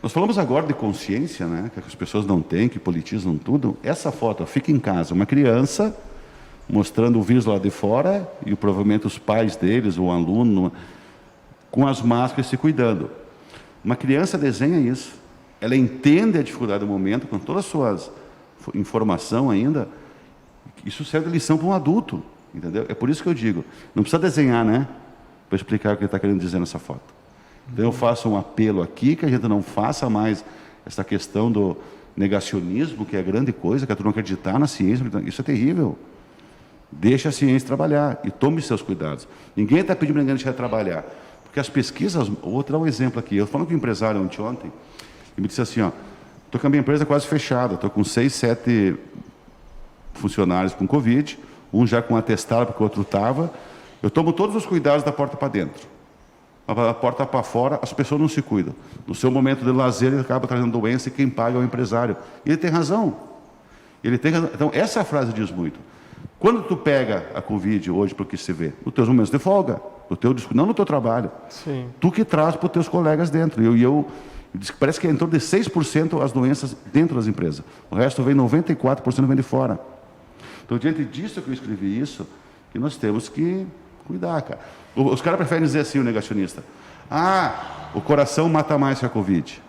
S12: Nós falamos agora de consciência, né? Que as pessoas não têm, que politizam tudo. Essa foto, fica em casa, uma criança mostrando o vírus lá de fora e provavelmente os pais deles, o aluno, com as máscaras se cuidando. Uma criança desenha isso, ela entende a dificuldade do momento, com toda a sua informação ainda, isso serve de lição para um adulto, entendeu? É por isso que eu digo, não precisa desenhar, né? Para explicar o que ele está querendo dizer nessa foto. Então eu faço um apelo aqui, que a gente não faça mais essa questão do negacionismo, que é a grande coisa, que é tu não acreditar na ciência, isso é terrível. Deixa a ciência trabalhar e tome seus cuidados. Ninguém está pedindo para ninguém deixar de trabalhar. Porque as pesquisas, vou dar um exemplo aqui. Eu falando com um empresário ontem, ele me disse assim, ó, estou com a minha empresa quase fechada, estou com 6, 7 funcionários com Covid, um já com atestado porque o outro estava. Eu tomo todos os cuidados da porta para dentro. a porta para fora, as pessoas não se cuidam. No seu momento de lazer, ele acaba trazendo doença e quem paga é o empresário. E ele tem razão. Então, essa frase diz muito. Quando tu pega a Covid hoje, para o que se vê? Nos teus momentos de folga, não no teu trabalho.
S11: Sim.
S12: Tu que traz para os teus colegas dentro. Parece que é em torno de 6% as doenças dentro das empresas. O resto vem 94% vem de fora. Então, diante disso que eu escrevi isso, que nós temos que cuidar, cara. Os caras preferem dizer assim, o negacionista. O coração mata mais que a Covid.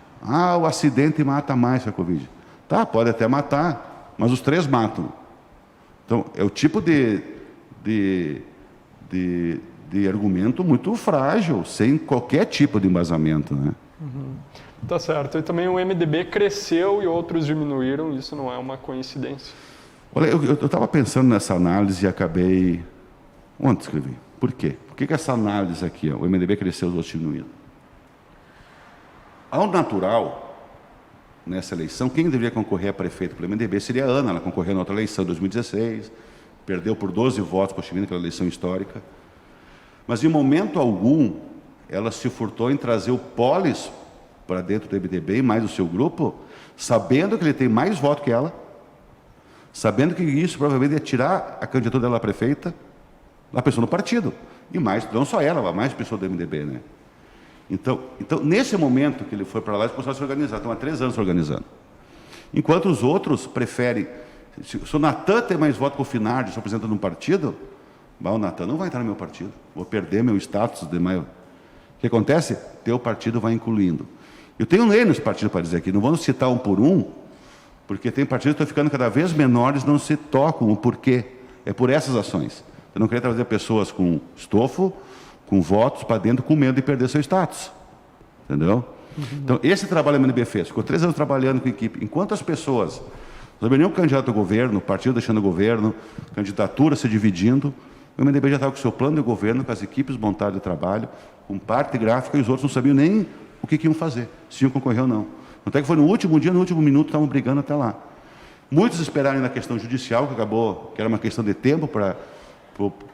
S12: O acidente mata mais que a Covid. Tá, pode até matar, mas os 3 matam. Então, é o tipo de argumento muito frágil, sem qualquer tipo de embasamento, né?
S11: Tá certo. E também o MDB cresceu e outros diminuíram, isso não é uma coincidência.
S12: Olha, eu estava pensando nessa análise e acabei... Ontem escrevi. Por quê? Por que essa análise aqui, o MDB cresceu e os outros diminuíram? Ao natural, nessa eleição, quem deveria concorrer a prefeito pelo MDB seria a Ana. Ela concorreu na outra eleição, em 2016, perdeu por 12 votos para o Chimino, aquela eleição histórica. Mas, em momento algum, ela se furtou em trazer o Polis para dentro do MDB e mais o seu grupo, sabendo que ele tem mais voto que ela, sabendo que isso provavelmente ia tirar a candidatura dela a prefeita, a pessoa no partido. E mais, não só ela, mas mais pessoas do MDB, né? Então, nesse momento que ele foi para lá, eles começaram a se organizar. Estão há 3 anos se organizando. Enquanto os outros preferem... Se o Natan tem mais voto que o Finardi, se apresentando um partido, o Natan não vai entrar no meu partido. Vou perder meu status de maior. O que acontece? Teu partido vai incluindo. Eu tenho lei nos partidos para dizer aqui, não vamos citar um por um, porque tem partidos que estão ficando cada vez menores, não se tocam o porquê. É por essas ações. Eu não queria trazer pessoas com estofo, com votos para dentro, com medo de perder seu status. Entendeu? Então, esse trabalho o MDB fez. Ficou 3 anos trabalhando com a equipe. Enquanto as pessoas, não havia nenhum candidato ao governo, partido deixando o governo, candidatura se dividindo, o MDB já estava com o seu plano de governo, com as equipes montadas de trabalho, com parte gráfica, e os outros não sabiam nem o que iam fazer, se iam concorrer ou não. Até que foi no último dia, no último minuto, estavam brigando até lá. Muitos esperaram na questão judicial, que era uma questão de tempo para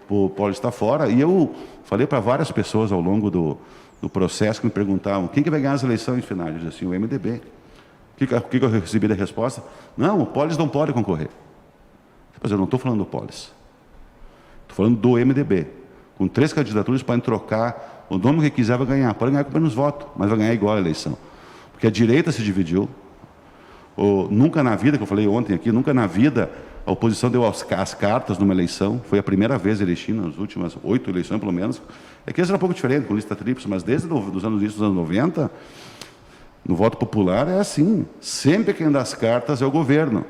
S12: o Paulo estar fora, e eu falei para várias pessoas ao longo do processo que me perguntavam quem que vai ganhar as eleições finais. Eu disse assim, o MDB. O que eu recebi da resposta? Não, o Polis não pode concorrer. Mas eu não estou falando do Polis. Estou falando do MDB. Com 3 candidaturas, podem trocar o nome que quiser, vai ganhar. Pode ganhar com menos votos, mas vai ganhar igual a eleição. Porque a direita se dividiu. Nunca na vida, que eu falei ontem aqui, nunca na vida a oposição deu as cartas numa eleição. Foi a primeira vez elegida, nas últimas 8 eleições, pelo menos. É que esse era um pouco diferente, com lista tríplice, mas desde os anos 90, no voto popular é assim. Sempre quem dá as cartas é o governo.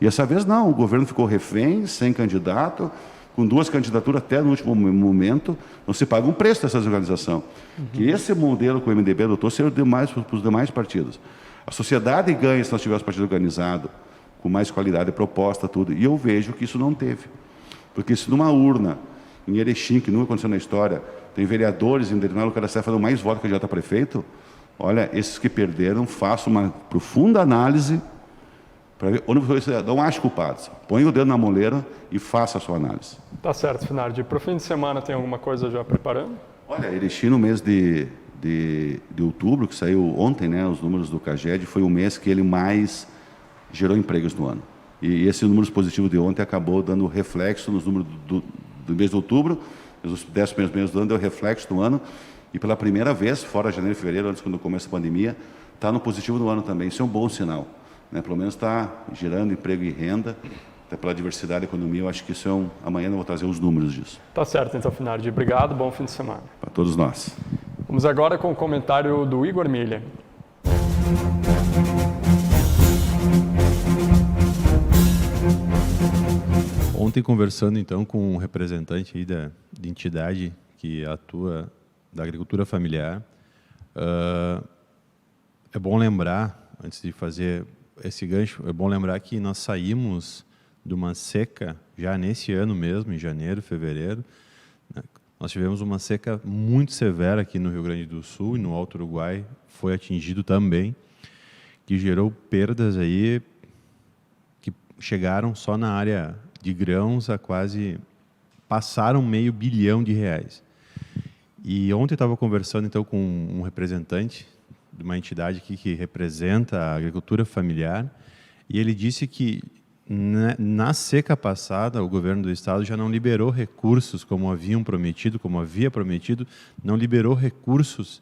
S12: E essa vez não, o governo ficou refém, sem candidato, com 2 candidaturas até no último momento, não se paga um preço dessa organização. Que esse modelo que o MDB adotou seria demais para os demais partidos. A sociedade ganha se nós tivermos partido organizado, com mais qualidade, proposta, tudo. E eu vejo que isso não teve. Porque se numa urna, em Erechim, que nunca aconteceu na história, tem vereadores em determinado lugar da cidade fazendo mais votos que candidato a prefeito, olha, esses que perderam, façam uma profunda análise para ver onde você não acha culpados. Põe o dedo na moleira e faça a sua análise.
S11: Tá certo, Finardi. Para o fim de semana tem alguma coisa já preparando?
S12: Olha, Erechim no mês de outubro, que saiu ontem, né, os números do CAGED, foi o mês que ele mais gerou empregos no ano. E esses números positivos de ontem acabou dando reflexo nos números do mês de outubro, os 10 primeiros meses do ano deu reflexo do ano, e pela primeira vez, fora janeiro e fevereiro, antes quando começa a pandemia, está no positivo do ano também. Isso é um bom sinal, né? Pelo menos está gerando emprego e renda, até pela diversidade da economia. Eu acho que isso é amanhã eu vou trazer os números disso.
S11: Tá certo, então, Finardi. Obrigado, bom fim de semana.
S12: Para todos nós.
S11: Vamos agora com o comentário do Igor Milha.
S6: Ontem, conversando então com um representante aí de entidade que atua da agricultura familiar, é bom lembrar, antes de fazer esse gancho, é bom lembrar que nós saímos de uma seca já nesse ano mesmo, em janeiro, fevereiro, né? Nós tivemos uma seca muito severa aqui no Rio Grande do Sul e no Alto Uruguai foi atingido também, que gerou perdas aí que chegaram só na área de grãos a quase passaram R$500 milhão. E ontem eu estava conversando então com um representante de uma entidade aqui que representa a agricultura familiar, e ele disse que na seca passada o governo do estado já não liberou recursos como havia prometido, não liberou recursos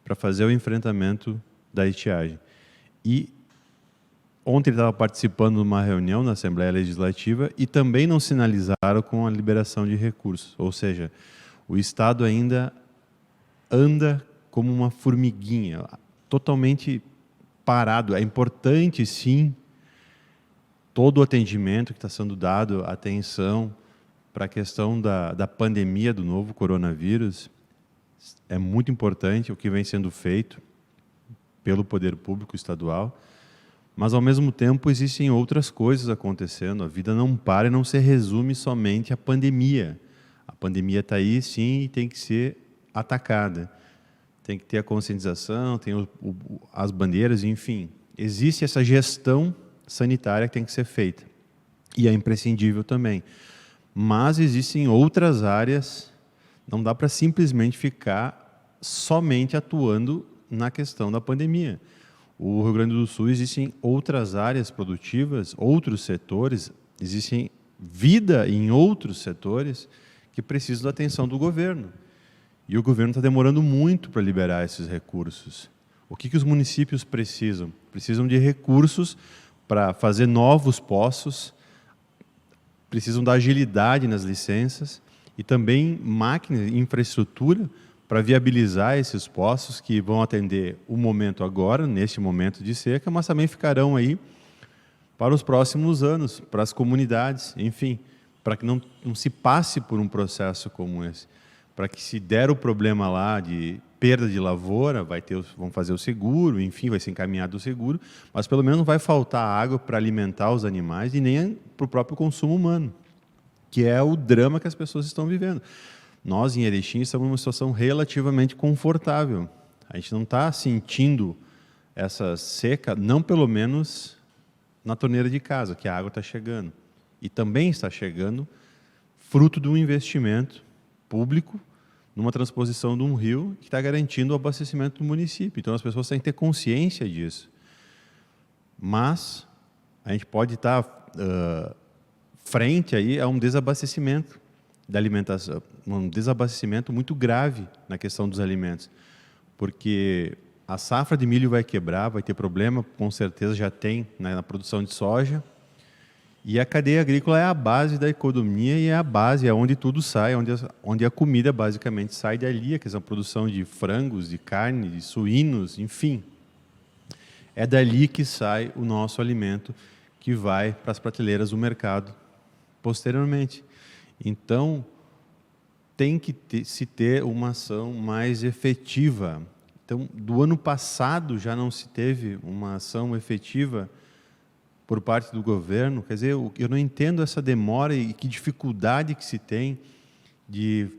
S6: para fazer o enfrentamento da estiagem. E ontem ele estava participando de uma reunião na Assembleia Legislativa e também não sinalizaram com a liberação de recursos, ou seja, o estado ainda anda como uma formiguinha, totalmente parado. É importante, sim, todo o atendimento que está sendo dado, atenção para a questão da pandemia do novo coronavírus. É muito importante o que vem sendo feito pelo poder público estadual, mas, ao mesmo tempo, existem outras coisas acontecendo. A vida não para e não se resume somente à pandemia. A pandemia está aí, sim, e tem que ser atacada. Tem que ter a conscientização, tem as bandeiras, enfim. Existe essa gestão sanitária que tem que ser feita. E é imprescindível também. Mas existem outras áreas, não dá para simplesmente ficar somente atuando na questão da pandemia. O Rio Grande do Sul existem outras áreas produtivas, outros setores, existem vida em outros setores que precisam da atenção do governo. E o governo está demorando muito para liberar esses recursos. O que os municípios precisam? Precisam de recursos para fazer novos poços, precisam da agilidade nas licenças e também máquinas e infraestrutura para viabilizar esses poços que vão atender o momento agora, neste momento de seca, mas também ficarão aí para os próximos anos, para as comunidades, enfim, para que não se passe por um processo como esse. Para que, se der o problema lá de perda de lavoura, vão fazer o seguro, enfim, vai ser encaminhado o seguro, mas pelo menos não vai faltar água para alimentar os animais e nem para o próprio consumo humano, que é o drama que as pessoas estão vivendo. Nós, em Erechim, estamos numa situação relativamente confortável. A gente não está sentindo essa seca, não pelo menos na torneira de casa, que a água está chegando. E também está chegando fruto de um investimento público numa transposição de um rio que está garantindo o abastecimento do município. Então, as pessoas têm que ter consciência disso. Mas a gente pode estar frente aí a um desabastecimento da alimentação, um desabastecimento muito grave na questão dos alimentos, porque a safra de milho vai quebrar, vai ter problema, com certeza já tem na produção de soja, e a cadeia agrícola é a base da economia e é a base, é onde tudo sai, onde a comida basicamente sai dali, a questão da produção de frangos, de carne, de suínos, enfim. É dali que sai o nosso alimento, que vai para as prateleiras do mercado posteriormente. Então, tem que se ter uma ação mais efetiva. Então, do ano passado já não se teve uma ação efetiva por parte do governo. Quer dizer, eu não entendo essa demora e que dificuldade que se tem de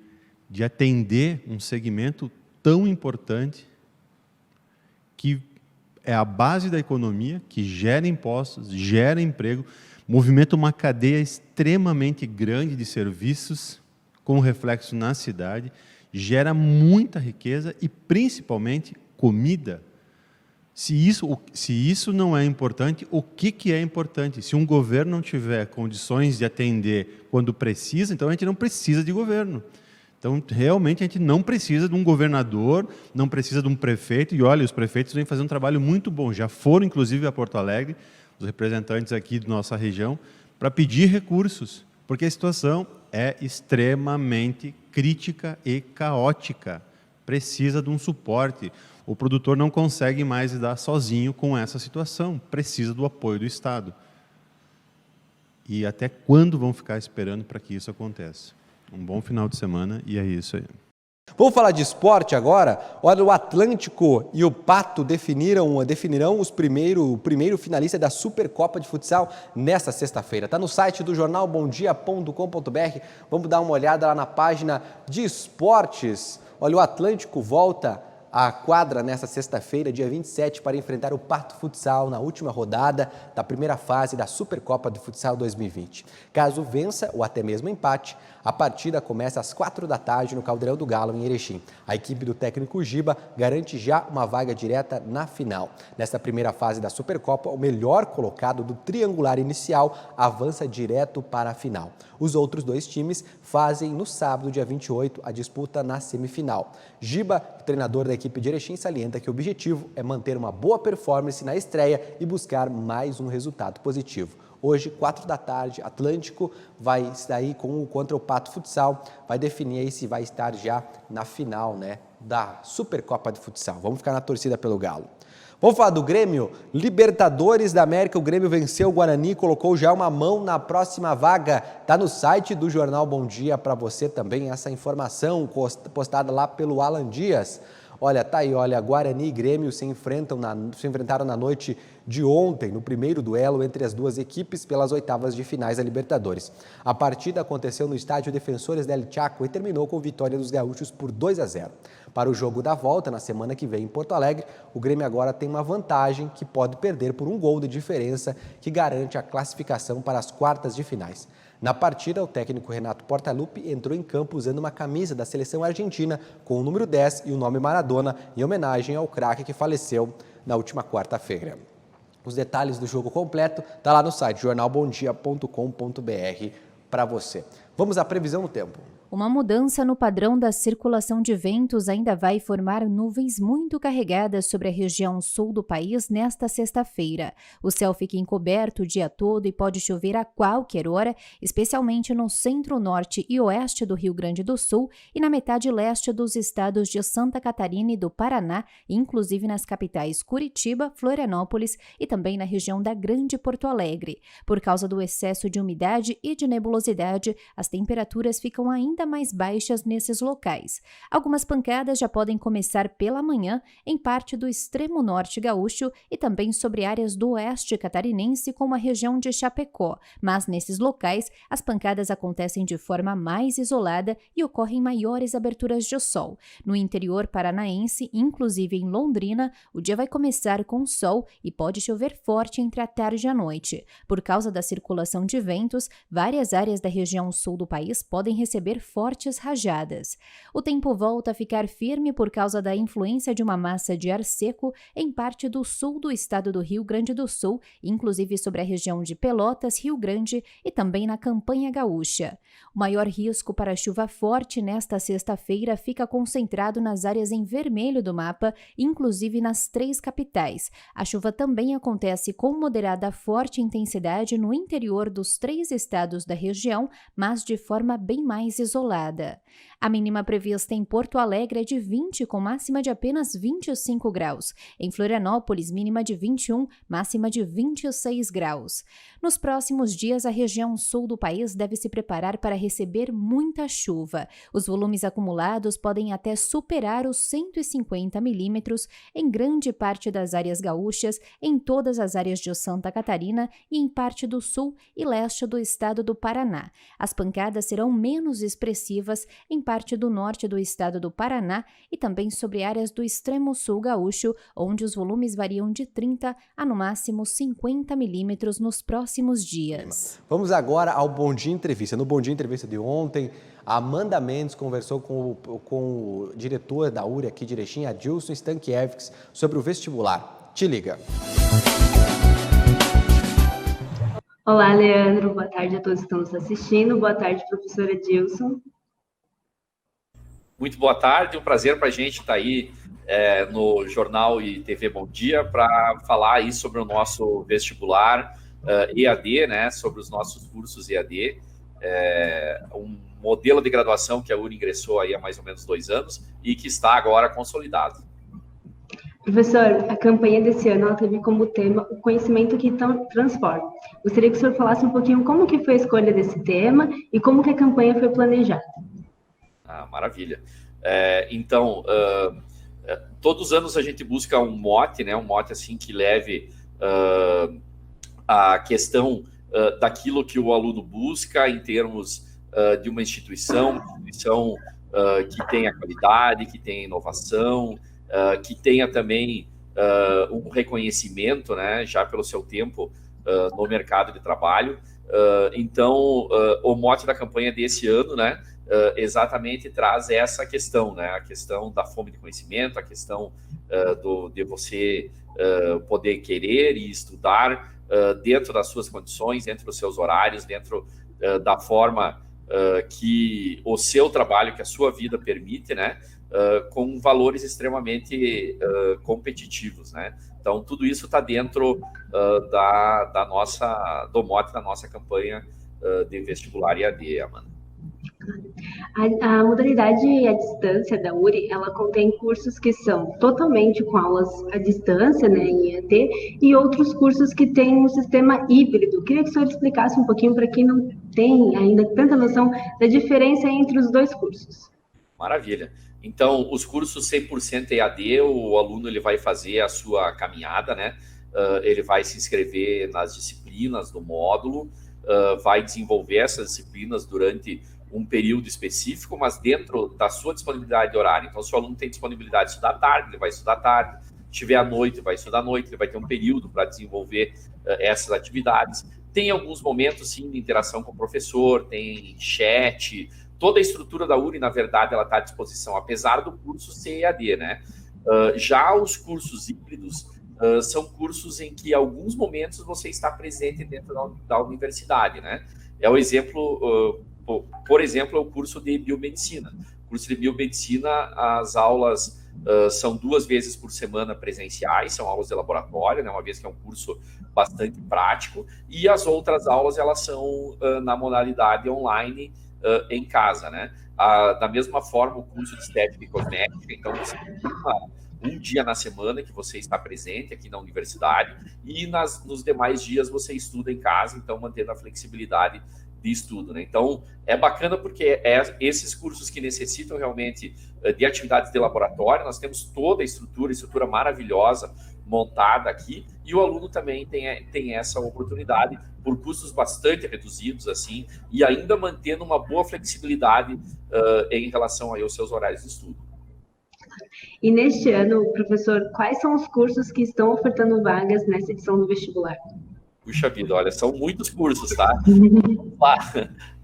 S6: atender um segmento tão importante, que é a base da economia, que gera impostos, gera emprego, movimenta uma cadeia extremamente grande de serviços, com reflexo na cidade, gera muita riqueza e, principalmente, comida. Se isso não é importante, o que é importante? Se um governo não tiver condições de atender quando precisa, então a gente não precisa de governo. Então, realmente, a gente não precisa de um governador, não precisa de um prefeito. E, olha, os prefeitos vêm fazendo um trabalho muito bom. Já foram, inclusive, a Porto Alegre, os representantes aqui da nossa região, para pedir recursos, porque a situação é extremamente crítica e caótica. Precisa de um suporte. O produtor não consegue mais lidar sozinho com essa situação, precisa do apoio do Estado. E até quando vão ficar esperando para que isso aconteça? Um bom final de semana e é isso aí.
S1: Vamos falar de esporte agora? Olha, o Atlântico e o Pato definirão o primeiro finalista da Supercopa de Futsal nesta sexta-feira. Está no site do jornal bomdia.com.br. Vamos dar uma olhada lá na página de esportes. Olha, o Atlântico volta a quadra nesta sexta-feira, dia 27, para enfrentar o Pato Futsal na última rodada da primeira fase da Supercopa de Futsal 2020. Caso vença ou até mesmo empate, a partida começa às 4 da tarde no Caldeirão do Galo, em Erechim. A equipe do técnico Giba garante já uma vaga direta na final. Nesta primeira fase da Supercopa, o melhor colocado do triangular inicial avança direto para a final. Os outros 2 times fazem no sábado, dia 28, a disputa na semifinal. Giba, treinador da equipe de Erechim, salienta que o objetivo é manter uma boa performance na estreia e buscar mais um resultado positivo. Hoje, 4 da tarde, Atlântico vai sair contra o Pato Futsal, vai definir aí se vai estar já na final, né, da Supercopa de Futsal. Vamos ficar na torcida pelo Galo. Vamos falar do Grêmio? Libertadores da América, o Grêmio venceu o Guarani, colocou já uma mão na próxima vaga. Está no site do Jornal Bom Dia para você também essa informação postada lá pelo Alan Dias. Olha, tá aí, olha, Guarani e Grêmio se enfrentaram na noite de ontem, no primeiro duelo entre as duas equipes pelas oitavas de finais da Libertadores. A partida aconteceu no estádio Defensores del Chaco e terminou com vitória dos gaúchos por 2-0. Para o jogo da volta, na semana que vem em Porto Alegre, o Grêmio agora tem uma vantagem que pode perder por 1 gol de diferença, que garante a classificação para as quartas de finais. Na partida, o técnico Renato Portaluppi entrou em campo usando uma camisa da seleção argentina com o número 10 e o nome Maradona, em homenagem ao craque que faleceu na última quarta-feira. Os detalhes do jogo completo estão lá no site jornalbomdia.com.br para você. Vamos à previsão do tempo.
S13: Uma mudança no padrão da circulação de ventos ainda vai formar nuvens muito carregadas sobre a região sul do país nesta sexta-feira. O céu fica encoberto o dia todo e pode chover a qualquer hora, especialmente no centro-norte e oeste do Rio Grande do Sul e na metade leste dos estados de Santa Catarina e do Paraná, inclusive nas capitais Curitiba, Florianópolis e também na região da Grande Porto Alegre. Por causa do excesso de umidade e de nebulosidade, as temperaturas ficam ainda mais baixas nesses locais. Algumas pancadas já podem começar pela manhã em parte do extremo norte gaúcho e também sobre áreas do oeste catarinense, como a região de Chapecó, mas nesses locais as pancadas acontecem de forma mais isolada e ocorrem maiores aberturas de sol. No interior paranaense, inclusive em Londrina, o dia vai começar com sol e pode chover forte entre a tarde e a noite. Por causa da circulação de ventos, várias áreas da região sul do país podem receber fortes rajadas. O tempo volta a ficar firme por causa da influência de uma massa de ar seco em parte do sul do estado do Rio Grande do Sul, inclusive sobre a região de Pelotas, Rio Grande e também na Campanha Gaúcha. O maior risco para chuva forte nesta sexta-feira fica concentrado nas áreas em vermelho do mapa, inclusive nas 3 capitais. A chuva também acontece com moderada a forte intensidade no interior dos 3 estados da região, mas de forma bem mais isolada. A mínima prevista em Porto Alegre é de 20, com máxima de apenas 25 graus. Em Florianópolis, mínima de 21, máxima de 26 graus. Nos próximos dias, a região sul do país deve se preparar para receber muita chuva. Os volumes acumulados podem até superar os 150 milímetros em grande parte das áreas gaúchas, em todas as áreas de Santa Catarina e em parte do sul e leste do estado do Paraná. As pancadas serão menos expressivas em parte do norte do estado do Paraná e também sobre áreas do extremo sul gaúcho, onde os volumes variam de 30 a no máximo 50 milímetros nos próximos dias.
S1: Vamos agora ao Bom Dia Entrevista. No Bom Dia Entrevista de ontem, a Amanda Mendes conversou com o diretor da URI aqui de Erechim, Adilson Stankiewicz, sobre o vestibular. Te liga.
S14: Olá, Leandro. Boa tarde a todos que estão nos assistindo. Boa tarde, professora Adilson.
S15: Muito boa tarde, um prazer para a gente estar aí no Jornal e TV Bom Dia para falar aí sobre o nosso vestibular EAD, né, sobre os nossos cursos EAD, um modelo de graduação que a URI ingressou aí há mais ou menos 2 anos e que está agora consolidado.
S14: Professor, a campanha desse ano ela teve como tema o conhecimento que transforma. Gostaria que o senhor falasse um pouquinho como que foi a escolha desse tema e como que a campanha foi planejada.
S15: Ah, maravilha. Então, todos os anos a gente busca um mote, né? Um mote assim que leve a questão daquilo que o aluno busca em termos de uma instituição que tenha qualidade, que tenha inovação, que tenha também um reconhecimento, né, já pelo seu tempo no mercado de trabalho. Então, o mote da campanha desse ano, né, exatamente traz essa questão, né, a questão da fome de conhecimento, a questão de você poder querer e estudar dentro das suas condições, dentro dos seus horários, dentro da forma que o seu trabalho, que a sua vida permite, né, com valores extremamente competitivos, né? Então, tudo isso está dentro do mote da nossa campanha de vestibular EAD, Amanda.
S14: A modalidade à distância da URI, ela contém cursos que são totalmente com aulas à distância, né, em EAD, e outros cursos que têm um sistema híbrido. Queria que o senhor explicasse um pouquinho para quem não tem ainda tanta noção da diferença entre os dois cursos.
S15: Maravilha. Então, os cursos 100% EAD, o aluno ele vai fazer a sua caminhada, né? Ele vai se inscrever nas disciplinas do módulo, vai desenvolver essas disciplinas durante um período específico, mas dentro da sua disponibilidade de horário. Então, se o aluno tem disponibilidade de estudar à tarde, ele vai estudar à tarde. Se tiver à noite, vai estudar à noite. Ele vai ter um período para desenvolver essas atividades. Tem alguns momentos, sim, de interação com o professor, tem chat. Toda a estrutura da URI, na verdade, ela está à disposição, apesar do curso ser EAD, né? Já os cursos híbridos são cursos em que, em alguns momentos, você está presente dentro da universidade, né? É o exemplo... Por exemplo, é o curso de biomedicina. O curso de biomedicina, as aulas são 2 vezes por semana presenciais, são aulas de laboratório, né, uma vez que é um curso bastante prático, e as outras aulas elas são na modalidade online em casa, né? Da mesma forma, o curso de estética e cosmética, então você tem um dia na semana que você está presente aqui na universidade, e nos demais dias você estuda em casa, então mantendo a flexibilidade de estudo, né? Então, é bacana porque esses cursos que necessitam realmente de atividades de laboratório, nós temos toda a estrutura maravilhosa montada aqui, e o aluno também tem essa oportunidade por custos bastante reduzidos, assim, e ainda mantendo uma boa flexibilidade em relação aí aos seus horários de estudo.
S14: E neste ano, professor, quais são os cursos que estão ofertando vagas nessa edição do vestibular?
S15: Puxa vida, olha, são muitos cursos, tá?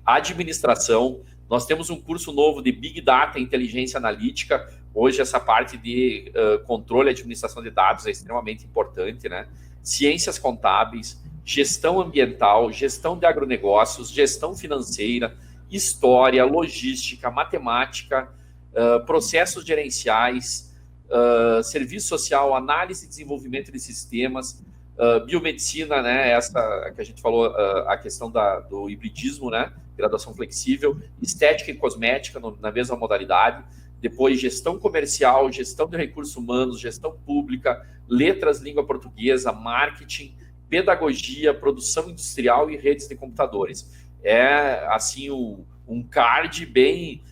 S15: Administração, nós temos um curso novo de Big Data e Inteligência Analítica. Hoje essa parte de controle e administração de dados é extremamente importante, né? Ciências contábeis, gestão ambiental, gestão de agronegócios, gestão financeira, história, logística, matemática, processos gerenciais, serviço social, análise e desenvolvimento de sistemas, biomedicina, né, essa que a gente falou, a questão do hibridismo, né, graduação flexível, estética e cosmética na mesma modalidade, depois gestão comercial, gestão de recursos humanos, gestão pública, letras, língua portuguesa, marketing, pedagogia, produção industrial e redes de computadores. É, assim, um card bem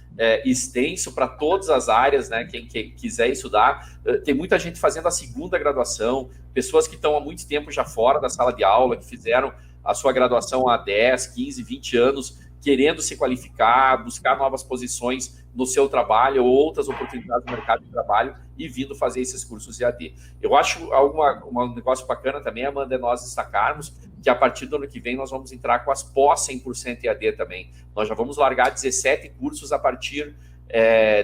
S15: extenso para todas as áreas, né? Quem quiser estudar. Tem muita gente fazendo a segunda graduação, pessoas que estão há muito tempo já fora da sala de aula, que fizeram a sua graduação há 10, 15, 20 anos, querendo se qualificar, buscar novas posições no seu trabalho ou outras oportunidades no mercado de trabalho e vindo fazer esses cursos EAD. Eu acho um negócio bacana também, Amanda, é nós destacarmos que a partir do ano que vem nós vamos entrar com as pós 100% EAD também. Nós já vamos largar 17 cursos a partir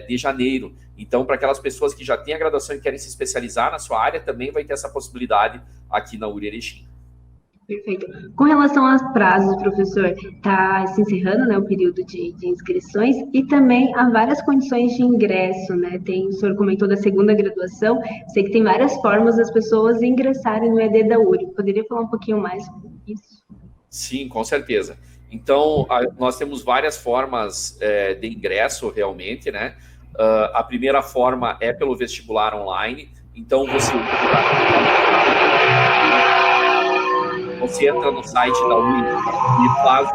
S15: de janeiro. Então, para aquelas pessoas que já têm a graduação e querem se especializar na sua área, também vai ter essa possibilidade aqui na URI Erechim.
S14: Perfeito. Com relação aos prazos, professor, está se encerrando, né, o período de inscrições e também há várias condições de ingresso, né? O senhor comentou da segunda graduação, sei que tem várias formas das pessoas ingressarem no EAD da URI. Poderia falar um pouquinho mais sobre isso?
S15: Sim, com certeza. Então, nós temos várias formas de ingresso realmente, né? A primeira forma é pelo vestibular online. Então, você entra no site da URI e faz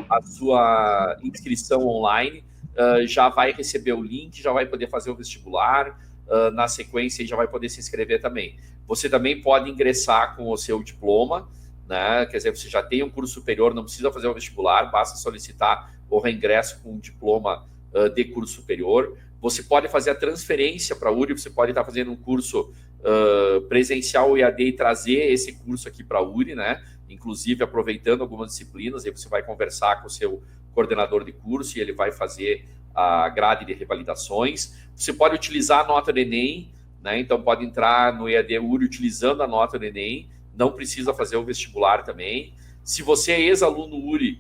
S15: a sua inscrição online, já vai receber o link, já vai poder fazer o vestibular, na sequência já vai poder se inscrever também. Você também pode ingressar com o seu diploma, né? Quer dizer, você já tem um curso superior, não precisa fazer o vestibular, basta solicitar o reingresso com um diploma de curso superior. você pode fazer a transferência para a URI, você pode estar fazendo um curso presencial EAD e trazer esse curso aqui para a URI, né? Inclusive aproveitando algumas disciplinas, aí você vai conversar com o seu coordenador de curso e ele vai fazer a grade de revalidações. Você pode utilizar a nota do Enem, né? Então pode entrar no EAD URI utilizando a nota do Enem, não precisa fazer o vestibular também. Se você é ex-aluno URI,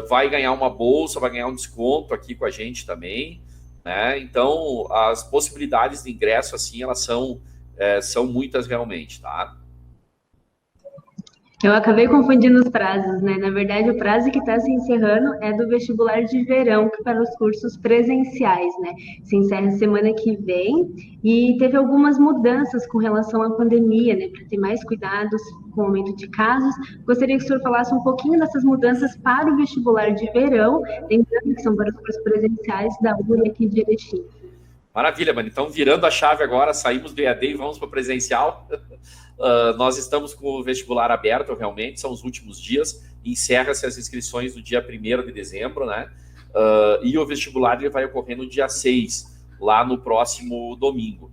S15: vai ganhar uma bolsa, vai ganhar um desconto aqui com a gente também, né? Então as possibilidades de ingresso, assim, elas são muitas realmente, tá?
S14: Eu acabei confundindo os prazos, né? Na verdade, o prazo que está se encerrando é do vestibular de verão, que para os cursos presenciais, né? Se encerra semana que vem e teve algumas mudanças com relação à pandemia, né? Para ter mais cuidados com o aumento de casos. Gostaria que o senhor falasse um pouquinho dessas mudanças para o vestibular de verão, lembrando que são para os cursos presenciais da URI aqui de Erechim.
S15: Maravilha, mano. Então, virando a chave agora, saímos do EAD e vamos para o presencial. Nós estamos com o vestibular aberto, realmente, são os últimos dias. Encerra-se as inscrições no dia 1º de dezembro, né? E o vestibular ele vai ocorrer no dia 6, lá no próximo domingo.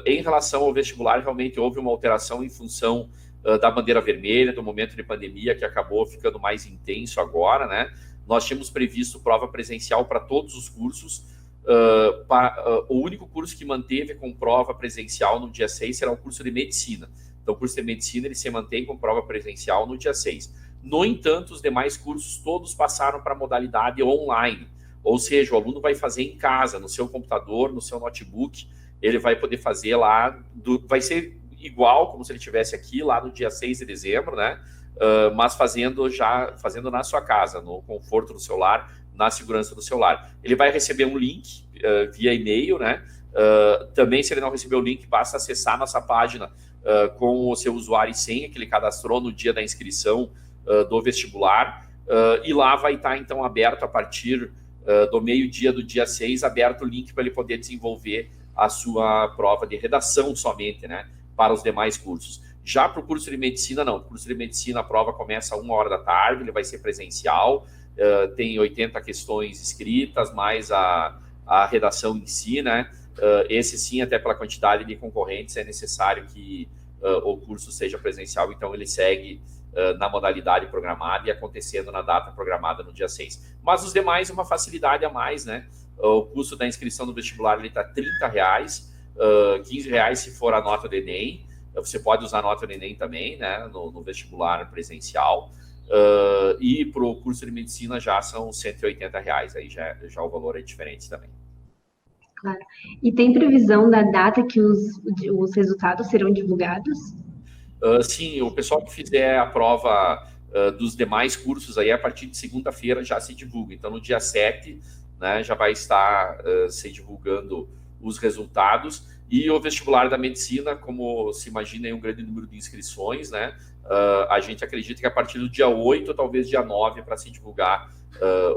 S15: Em relação ao vestibular, realmente houve uma alteração em função da bandeira vermelha, do momento de pandemia, que acabou ficando mais intenso agora, né? Nós tínhamos previsto prova presencial para todos os cursos. O único curso que manteve com prova presencial no dia 6 será o curso de medicina. Então, o curso de medicina ele se mantém com prova presencial no dia 6. No entanto, os demais cursos todos passaram para a modalidade online. Ou seja, o aluno vai fazer em casa, no seu computador, no seu notebook, ele vai poder fazer lá, vai ser igual como se ele estivesse aqui, lá no dia 6 de dezembro, né? Mas fazendo na sua casa, no conforto do seu lar, na segurança do celular. Ele vai receber um link via e-mail, né? Também, se ele não receber o link, basta acessar a nossa página com o seu usuário e senha que ele cadastrou no dia da inscrição do vestibular. E lá vai estar, então, aberto a partir do meio-dia do dia 6, aberto o link para ele poder desenvolver a sua prova de redação somente, né? Para os demais cursos. Já para o curso de medicina, não. O curso de medicina, a prova começa às 13h, ele vai ser presencial. Tem 80 questões escritas, mais a redação em si, né? Esse sim, até pela quantidade de concorrentes, é necessário que o curso seja presencial, então ele segue na modalidade programada e acontecendo na data programada no dia 6. Mas os demais, uma facilidade a mais, né? O custo da inscrição no vestibular está R$30, R$15 se for a nota do Enem. Você pode usar a nota do Enem também, né? No vestibular presencial. E para o curso de medicina já são R$180, aí já o valor é diferente também.
S14: Claro. E tem previsão da data que os resultados serão divulgados?
S15: Sim, o pessoal que fizer a prova dos demais cursos aí, a partir de segunda-feira já se divulga. Então, no dia 7, né, já vai estar se divulgando os resultados. E o vestibular da medicina, como se imagina, é um grande número de inscrições, né? A gente acredita que a partir do dia 8, talvez dia 9, para se divulgar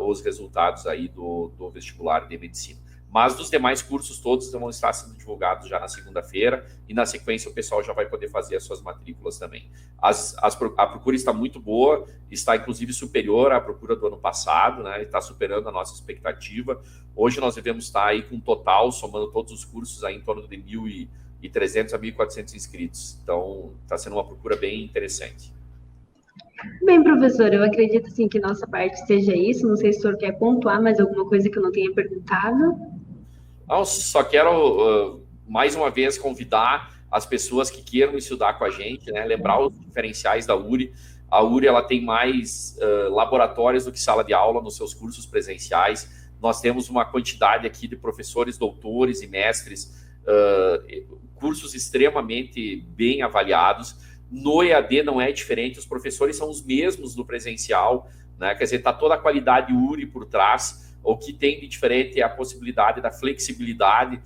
S15: os resultados aí do vestibular de medicina. Mas dos demais cursos todos vão estar sendo divulgados já na segunda-feira e na sequência o pessoal já vai poder fazer as suas matrículas também. A procura está muito boa, está inclusive superior à procura do ano passado, né? Está superando a nossa expectativa. Hoje nós devemos estar aí com um total, somando todos os cursos, aí em torno de 1.300 a 1.400 inscritos. Então está sendo uma procura bem interessante.
S14: Bem, professor, eu acredito assim, que nossa parte seja isso. Não sei se o senhor quer pontuar mais alguma coisa que eu não tenha perguntado.
S15: Não, só quero mais uma vez convidar as pessoas que queiram estudar com a gente, né? Lembrar os diferenciais da URI. A URI ela tem mais laboratórios do que sala de aula nos seus cursos presenciais. Nós temos uma quantidade aqui de professores, doutores e mestres, cursos extremamente bem avaliados. No EAD não é diferente, os professores são os mesmos do presencial, né? Quer dizer, está toda a qualidade URI por trás. O que tem de diferente é a possibilidade da flexibilidade,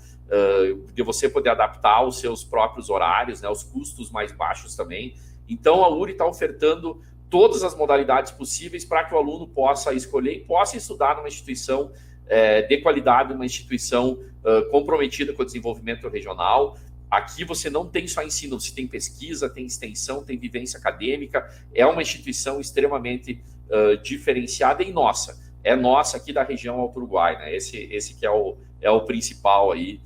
S15: de você poder adaptar os seus próprios horários, né? Os custos mais baixos também. Então, a URI está ofertando todas as modalidades possíveis para que o aluno possa escolher e possa estudar numa instituição de qualidade, uma instituição comprometida com o desenvolvimento regional. Aqui você não tem só ensino, você tem pesquisa, tem extensão, tem vivência acadêmica. É uma instituição extremamente diferenciada e nossa. é nossa aqui da região Alto Uruguai, né? Esse que é o principal aí,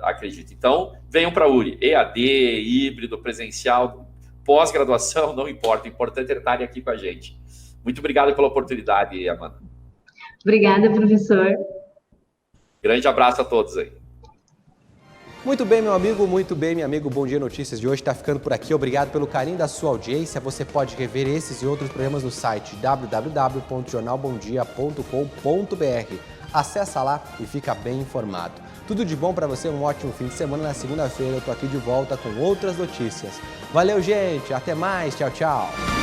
S15: acredito. Então, venham para a URI, EAD, híbrido, presencial, pós-graduação, não importa, o importante é estarem aqui com a gente. Muito obrigado pela oportunidade, Amanda.
S14: Obrigada, professor.
S15: Grande abraço a todos aí.
S1: Muito bem, meu amigo, muito bem, meu amigo. Bom Dia Notícias de hoje está ficando por aqui. Obrigado pelo carinho da sua audiência. Você pode rever esses e outros programas no site www.jornalbomdia.com.br. Acessa lá e fica bem informado. Tudo de bom para você, um ótimo fim de semana. Na segunda-feira eu tô aqui de volta com outras notícias. Valeu, gente. Até mais. Tchau, tchau.